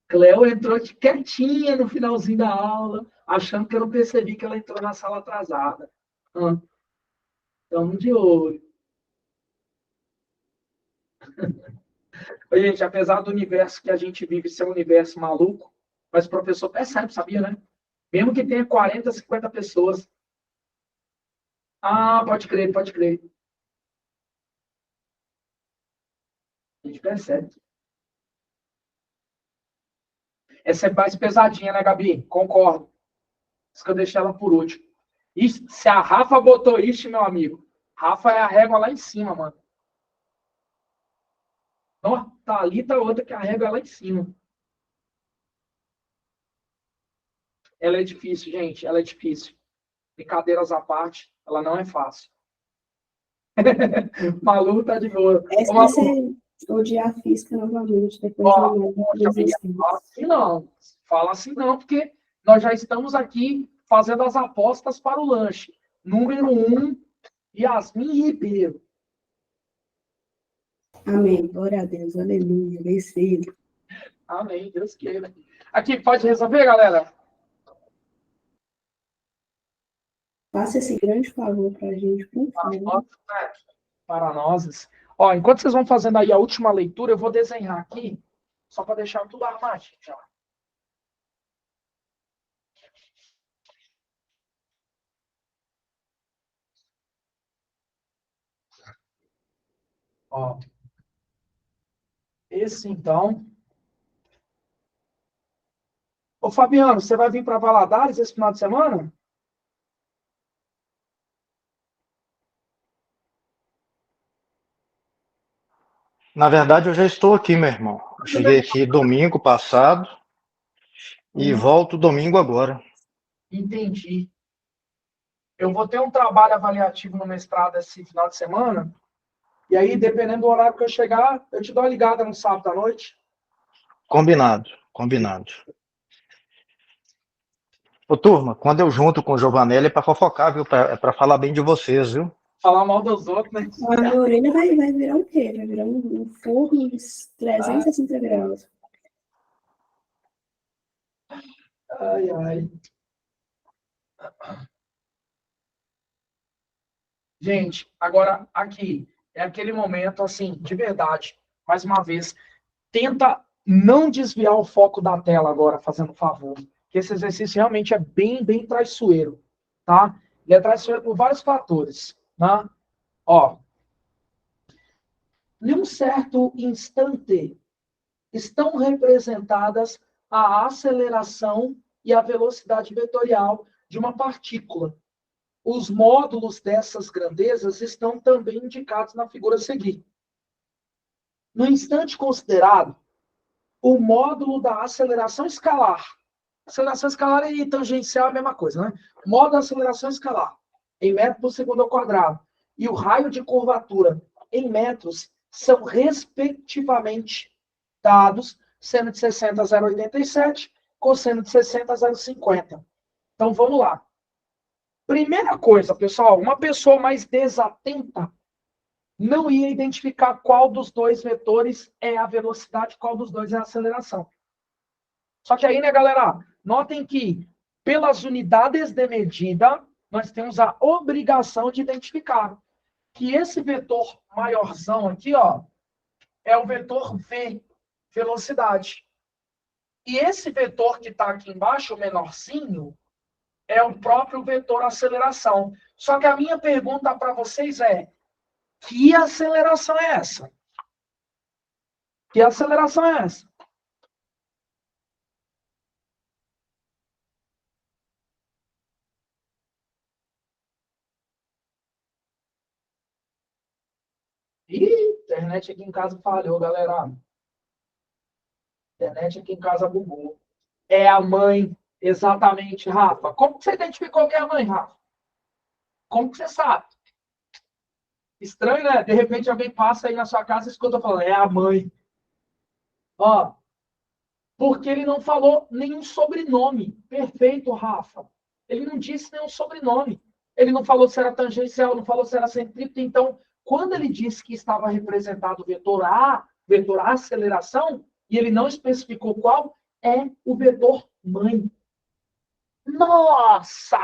Cleo entrou de quietinha no finalzinho da aula, achando que eu não percebi que ela entrou na sala atrasada. Estamos de olho. Ô, gente, apesar do universo que a gente vive ser um universo maluco, mas o professor percebe, sabia, né? Mesmo que tenha 40, 50 pessoas. Ah, pode crer, pode crer. A gente percebe. Essa é mais pesadinha, né, Gabi? Concordo. Isso que eu deixei ela por último. Isso, se a Rafa botou isso, meu amigo, Rafa é a régua lá em cima, mano. Ó, tá ali, tá outra que a régua é lá em cima. Ela é difícil, gente. Ela é difícil. Brincadeiras à parte, ela não é fácil. Malu tá de boa. Ô, Essa vai Malu, ser odiar a física novamente, depois de ó, um ano de poxa, amiga, existência. fala assim não. Fala assim não, porque nós já estamos aqui fazendo as apostas para o lanche. Número 1, Yasmin Ribeiro. Amém. Glória a Deus. Aleluia. Vencido. Amém, Deus queira. Aqui, pode resolver, galera? Faça esse grande favor para a gente, por favor. Para nós. Ó, enquanto vocês vão fazendo aí a última leitura, eu vou desenhar aqui, só para deixar tudo armadinho já. Ó, esse então. Ô, Fabiano, você vai vir para Valadares esse final de semana? Na verdade, eu já estou aqui, meu irmão. Eu cheguei aqui domingo passado e volto domingo agora. Entendi. Eu vou ter um trabalho avaliativo no mestrado esse final de semana. E aí, dependendo do horário que eu chegar, eu te dou uma ligada no sábado à noite. Combinado, combinado. Ô, turma, quando eu junto com o Giovanelli é para fofocar, viu? É para falar bem de vocês, viu? Falar mal dos outros, né? A minha orelha vai virar o quê? Vai virar um forno de 360 graus. Ai, ai. Gente, agora aqui é aquele momento, assim, de verdade, mais uma vez, tenta não desviar o foco da tela agora, fazendo favor. Que esse exercício realmente é bem traiçoeiro, tá? Ele é traiçoeiro por vários fatores, tá? Ó, em um certo instante, estão representadas a aceleração e a velocidade vetorial de uma partícula. Os módulos dessas grandezas estão também indicados na figura a seguir. No instante considerado, o módulo da aceleração escalar. Aceleração escalar e tangencial é a mesma coisa, né? Módulo da aceleração escalar, em metros por segundo ao quadrado, e o raio de curvatura em metros são, respectivamente, dados seno de 60 a 0,87, cosseno de 60 a 0,50. Então, vamos lá. Primeira coisa, pessoal, uma pessoa mais desatenta não ia identificar qual dos dois vetores é a velocidade, qual dos dois é a aceleração. Só que aí, né, galera, notem que pelas unidades de medida, nós temos a obrigação de identificar que esse vetor maiorzão aqui, ó, é o vetor v, velocidade. E esse vetor que está aqui embaixo, o menorzinho, é o próprio vetor aceleração. Só que a minha pergunta para vocês é: que aceleração é essa? Que aceleração é essa? Ih, internet aqui em casa falhou, galera. Internet aqui em casa bugou. É a mãe, exatamente, Rafa. Como que você identificou que é a mãe, Rafa? Como que você sabe? Estranho, né? De repente alguém passa aí na sua casa e escuta falando, é a mãe. Ó, porque ele não falou nenhum sobrenome. Perfeito, Rafa. Ele não disse nenhum sobrenome. Ele não falou se era tangencial, não falou se era centrípeta. Então, quando ele disse que estava representado o vetor aceleração, e ele não especificou qual, é o vetor mãe. Nossa!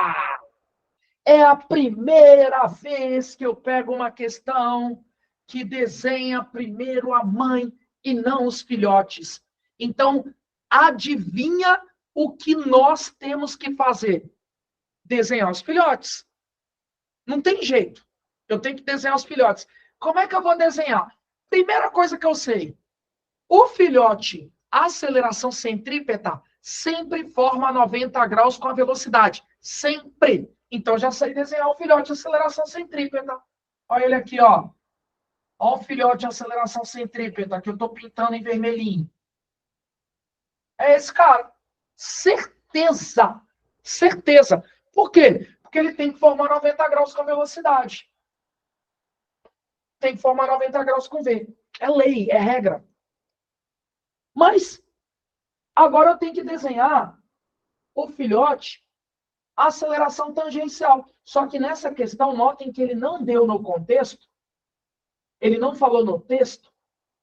É a primeira vez que eu pego uma questão que desenha primeiro a mãe e não os filhotes. Então, adivinha o que nós temos que fazer? Desenhar os filhotes. Não tem jeito. Eu tenho que desenhar os filhotes. Como é que eu vou desenhar? Primeira coisa que eu sei. O filhote, a aceleração centrípeta, sempre forma 90 graus com a velocidade. Sempre. Então, já sei desenhar o filhote de aceleração centrípeta. Olha ele aqui, ó. Olha o filhote de aceleração centrípeta, que eu estou pintando em vermelhinho. É esse cara. Certeza. Certeza. Por quê? Porque ele tem que formar 90 graus com a velocidade. Tem que formar 90 graus com V. É lei, é regra. Mas, agora eu tenho que desenhar o filhote a aceleração tangencial. Só que nessa questão, notem que ele não deu no contexto, ele não falou no texto,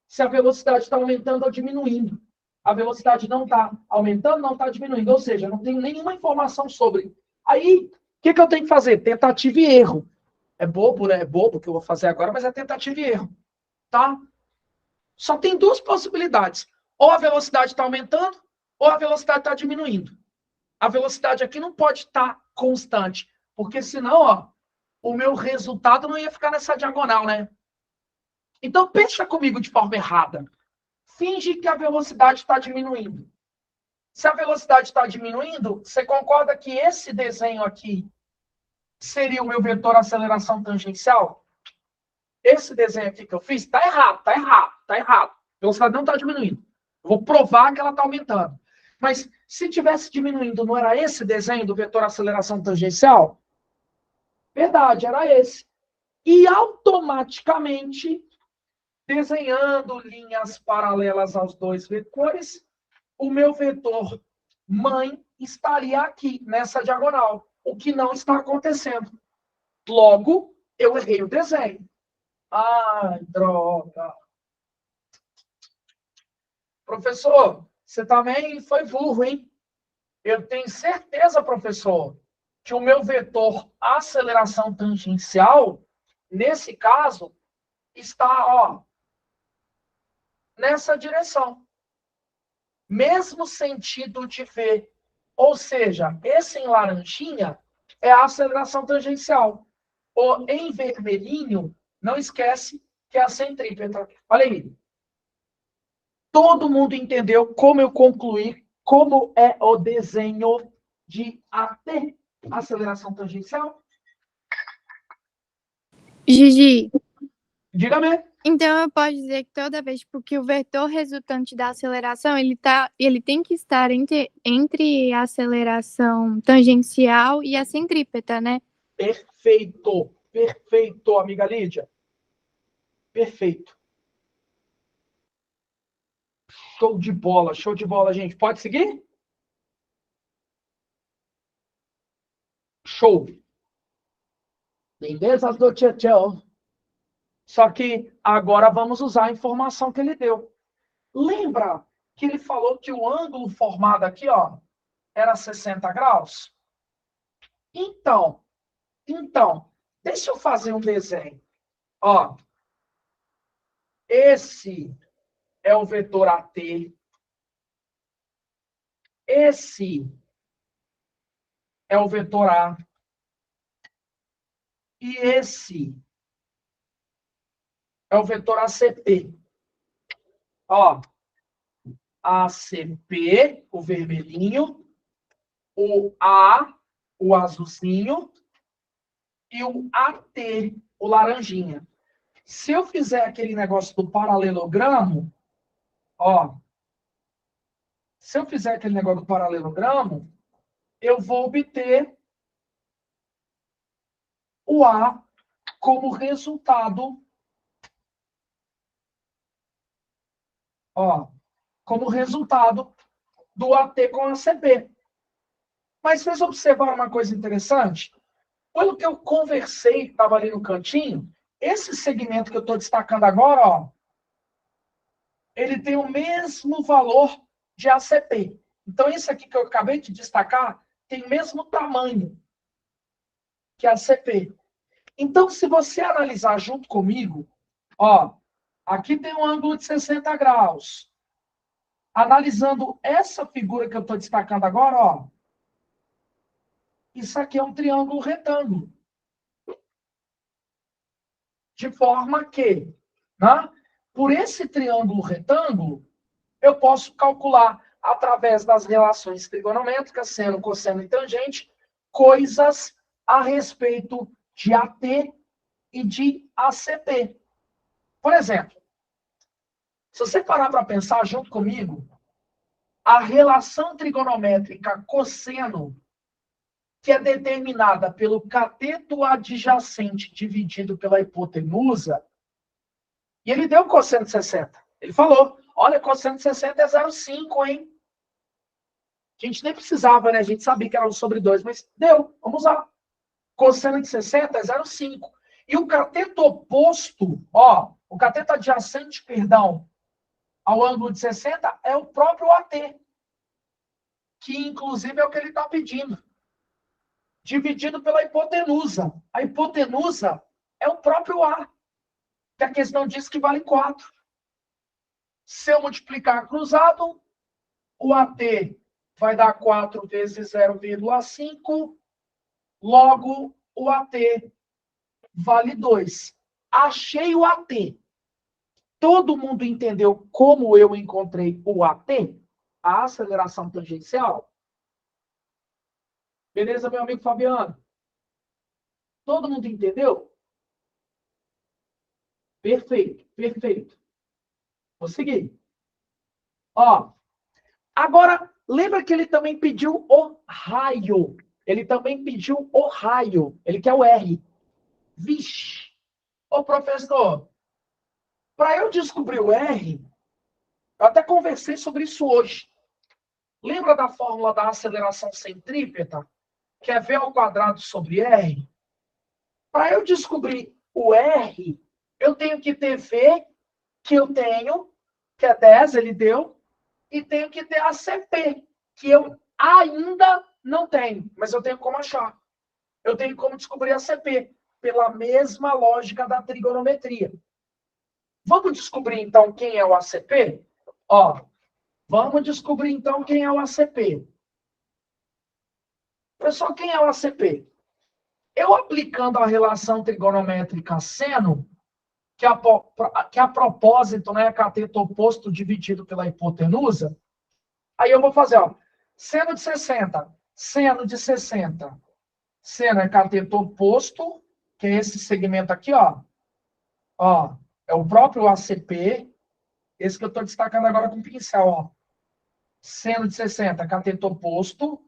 se a velocidade está aumentando ou diminuindo. A velocidade não está aumentando, não está diminuindo. Ou seja, não tenho nenhuma informação sobre. Aí, o que eu tenho que fazer? Tentativa e erro. É bobo, né? É bobo o que eu vou fazer agora, mas é tentativa e erro. Tá? Só tem duas possibilidades. Ou a velocidade está aumentando, ou a velocidade está diminuindo. A velocidade aqui não pode estar constante, porque senão, ó, o meu resultado não ia ficar nessa diagonal, né? Então, pensa comigo de forma errada. Finge que a velocidade está diminuindo. Se a velocidade está diminuindo, você concorda que esse desenho aqui seria o meu vetor aceleração tangencial? Esse desenho aqui que eu fiz está errado, está errado, está errado. A velocidade não está diminuindo. Eu vou provar que ela está aumentando. Mas se tivesse diminuindo, não era esse desenho do vetor aceleração tangencial? Verdade, era esse. E automaticamente, desenhando linhas paralelas aos dois vetores, o meu vetor mãe estaria aqui, nessa diagonal. O que não está acontecendo. Logo, eu errei o desenho. Ai, droga. Professor, você também foi burro, hein? Eu tenho certeza, professor, que o meu vetor aceleração tangencial nesse caso, está, ó, nessa direção. Mesmo sentido de V. Ou seja, esse em laranjinha é a aceleração tangencial. O em vermelhinho, não esquece que é a centrípeta. Olha aí. Todo mundo entendeu como eu concluí, como é o desenho de AT, aceleração tangencial? Gigi, Diga-me. então eu posso dizer que toda vez que o vetor resultante da aceleração, ele tem que estar entre a aceleração tangencial e a centrípeta, né? Perfeito. Perfeito, amiga Lídia. Perfeito. Show de bola, gente. Pode seguir? Show. Lindezas do tchau. Só que agora vamos usar a informação que ele deu. Lembra que ele falou que o ângulo formado aqui, ó, era 60 graus? Então, deixa eu fazer um desenho. Ó, esse é o vetor AT. Esse é o vetor A. E esse é o vetor ACP. Ó, ACP, o vermelhinho, o A, o azulzinho, e o AT, o laranjinha. Se eu fizer aquele negócio do paralelogramo, ó, se eu fizer aquele negócio do paralelogramo, eu vou obter o A como resultado, ó, como resultado do AT com ACP. Mas vocês observaram uma coisa interessante? Pelo que eu conversei, que estava ali no cantinho, esse segmento que eu estou destacando agora, ó, ele tem o mesmo valor de ACP. Então, esse aqui que eu acabei de destacar tem o mesmo tamanho que ACP. Então, se você analisar junto comigo, ó, aqui tem um ângulo de 60 graus. Analisando essa figura que eu estou destacando agora, ó, isso aqui é um triângulo retângulo. De forma que, né, por esse triângulo retângulo, eu posso calcular, através das relações trigonométricas, seno, cosseno e tangente, coisas a respeito de AT e de ACP. Por exemplo, se você parar para pensar junto comigo, a relação trigonométrica cosseno, que é determinada pelo cateto adjacente dividido pela hipotenusa, e ele deu cosseno de 60. Ele falou, olha, cosseno de 60 é 0,5, hein? A gente nem precisava, né? A gente sabia que era 1 sobre 2, mas deu, vamos usar. Cosseno de 60 é 0,5. E o cateto oposto, ó, o cateto adjacente, perdão, ao ângulo de 60 é o próprio AT, que inclusive é o que ele está pedindo. Dividido pela hipotenusa. A hipotenusa é o próprio A, que a questão diz que vale 4. Se eu multiplicar cruzado, o AT vai dar 4 vezes 0,5, logo o AT vale 2. Achei o AT. Todo mundo entendeu como eu encontrei o AT? A aceleração tangencial? Beleza, meu amigo Fabiano? Todo mundo entendeu? Perfeito, perfeito. Vou seguir. Ó, agora, lembra que ele também pediu o raio. Ele também pediu o raio. Ele quer o R. Vixe. Ô, professor, para eu descobrir o R, eu até conversei sobre isso hoje. Lembra da fórmula da aceleração centrípeta? Que é V ao quadrado sobre R? Para eu descobrir o R, eu tenho que ter V, que eu tenho, que é 10, ele deu, e tenho que ter a CP, que eu ainda não tenho, mas eu tenho como achar. Eu tenho como descobrir a CP. pela mesma lógica da trigonometria. Vamos descobrir, então, quem é o ACP? Ó, vamos descobrir, então, quem é o ACP. Pessoal, quem é o ACP? Eu aplicando a relação trigonométrica seno, que a propósito, né, cateto oposto dividido pela hipotenusa, aí eu vou fazer, ó, seno de 60, seno de 60. Seno é cateto oposto, que é esse segmento aqui, ó. Ó, é o próprio ACP, esse que eu estou destacando agora com pincel, ó. Seno de 60, cateto oposto,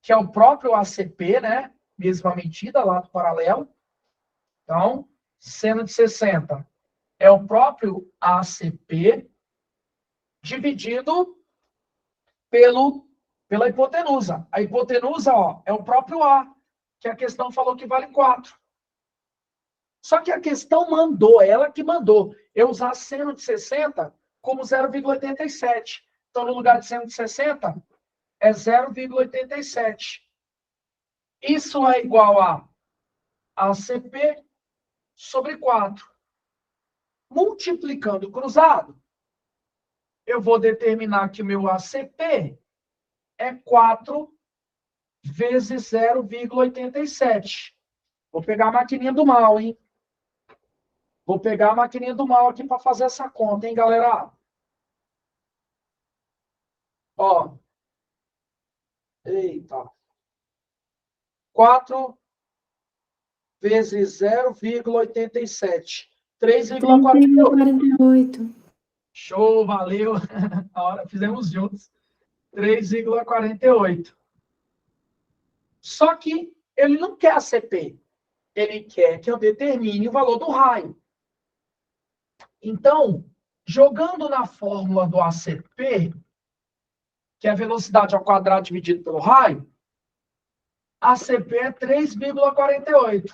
que é o próprio ACP, né? Mesma medida, lado paralelo. Então, seno de 60 é o próprio ACP dividido pela hipotenusa. A hipotenusa, ó, é o próprio A, que a questão falou que vale 4. Só que a questão mandou, ela que mandou, eu usar seno de 60 como 0,87. Então, no lugar de seno de 60, é 0,87. Isso é igual a ACP sobre 4. Multiplicando o cruzado, eu vou determinar que o meu ACP é 4 vezes 0,87. Vou pegar a maquininha do mal, hein? Vou pegar a maquininha do mal aqui para fazer essa conta, hein, galera? Ó. Eita. 4 vezes 0,87. 3,48. 48. Show, valeu. A hora fizemos juntos. 3,48. Só que ele não quer ACP. Ele quer que eu determine o valor do raio. Então, jogando na fórmula do ACP, que é a velocidade ao quadrado dividido pelo raio, ACP é 3,48.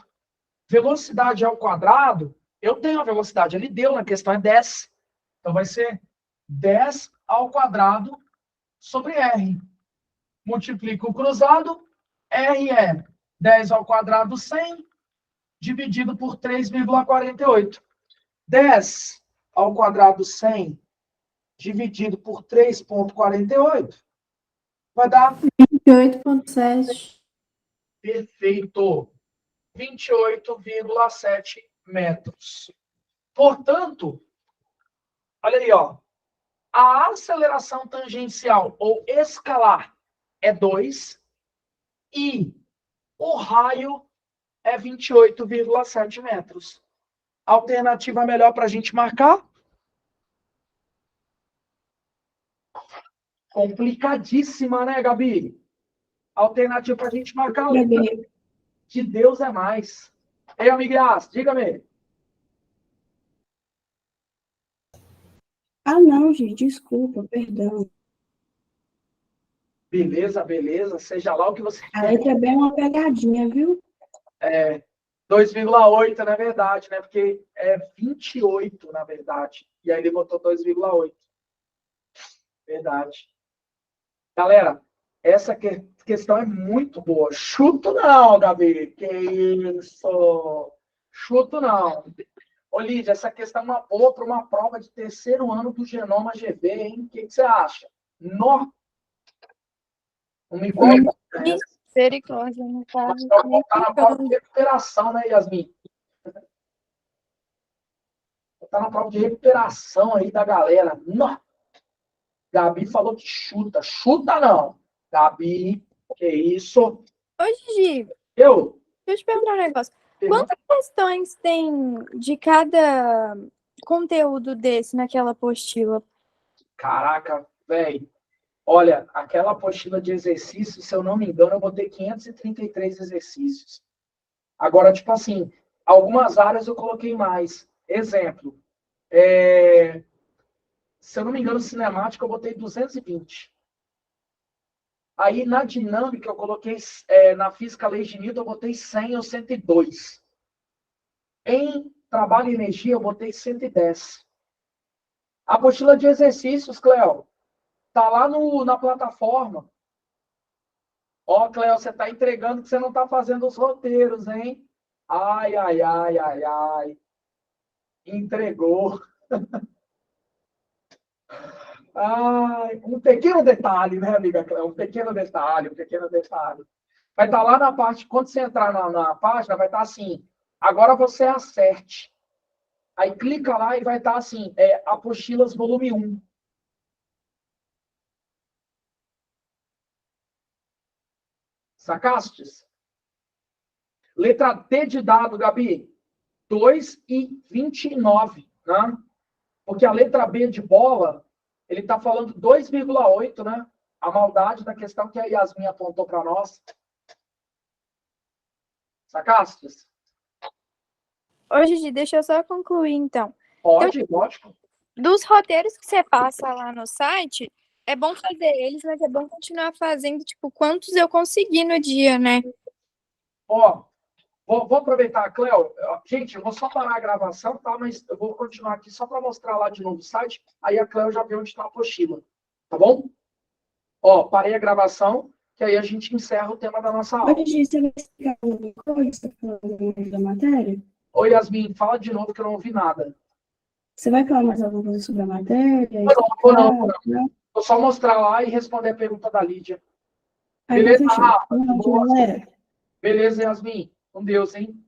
Velocidade ao quadrado, eu tenho a velocidade, ele deu na questão, é 10. Então, vai ser 10 ao quadrado sobre R. Multiplica o cruzado, R é 10 ao quadrado 100, dividido por 3,48. 10 ao quadrado 100, dividido por 3,48, vai dar 28,7. perfeito, 28,7 metros. Portanto, olha aí, ó, a aceleração tangencial ou escalar é 2 e o raio é 28,7 metros. Alternativa melhor para a gente marcar? Complicadíssima, né, Gabi? Alternativa para a gente marcar. Que Deus é mais. Ei, amigas, diga-me. Ah, não, gente, desculpa, perdão. Beleza, beleza. Seja lá o que você A letra B é uma pegadinha, viu? É 2,8, na verdade, né? Porque é 28, na verdade. E aí ele botou 2,8. Verdade. Galera, essa questão é muito boa. Chuto não, Gabi. Que isso? Chuto não. Ô, Lídia, essa questão é uma boa para uma prova de terceiro ano do Genoma GV, hein? O que você acha? Não me conta. Misericórdia, não tá Mas vai botar na prova de recuperação, né, Yasmin? Botar na prova de recuperação aí da galera. Não. Gabi falou que chuta. Chuta não. Gabi, que isso? Ô, Gigi, Eu? deixa eu te perguntar um negócio. Quantas questões tem de cada conteúdo desse naquela apostila? Caraca, velho. Olha, aquela apostila de exercícios, se eu não me engano, eu botei 533 exercícios. Agora, tipo assim, algumas áreas eu coloquei mais. Exemplo, se eu não me engano, cinemática eu botei 220. Aí, na dinâmica, eu coloquei, na física lei de Newton, eu botei 100 ou 102. Em trabalho e energia, eu botei 110. A apostila de exercícios, Cleo, tá lá na plataforma. Ó, Cleo, você tá entregando que você não tá fazendo os roteiros, hein? Ai, ai, ai, ai, ai. Entregou. Ai, um pequeno detalhe, né, amiga Cléo? Um pequeno detalhe, um pequeno detalhe. Vai estar lá na parte, quando você entrar na página, vai estar assim, agora você acerte. Aí clica lá e vai estar assim, Apostilas volume 1. Sacastes? Letra D de dado, Gabi. 2,29, né? Porque a letra B de bola, ele está falando 2,8, né? A maldade da questão que a Yasmin apontou para nós. Sacastes? Ô, Gigi, deixa eu só concluir, então. Pode, lógico. Dos roteiros que você passa lá no site, é bom fazer eles, mas é bom continuar fazendo, tipo, quantos eu conseguir no dia, né? Ó, vou aproveitar, Cléo. Gente, eu vou só parar a gravação, tá? Mas eu vou continuar aqui só para mostrar lá de novo o site. Aí a Cléo já vê onde está a apostila. Tá bom? Ó, parei a gravação, que aí a gente encerra o tema da nossa aula. Hoje você vai explicar alguma coisa da matéria? Oi, Yasmin, fala de novo que eu não ouvi nada. Você vai falar mais alguma coisa sobre a matéria? Não. Vou só mostrar lá e responder a pergunta da Lídia. Aí, Beleza, fechou. Rafa? Boa noite, galera. Beleza, Yasmin. Com Deus, hein?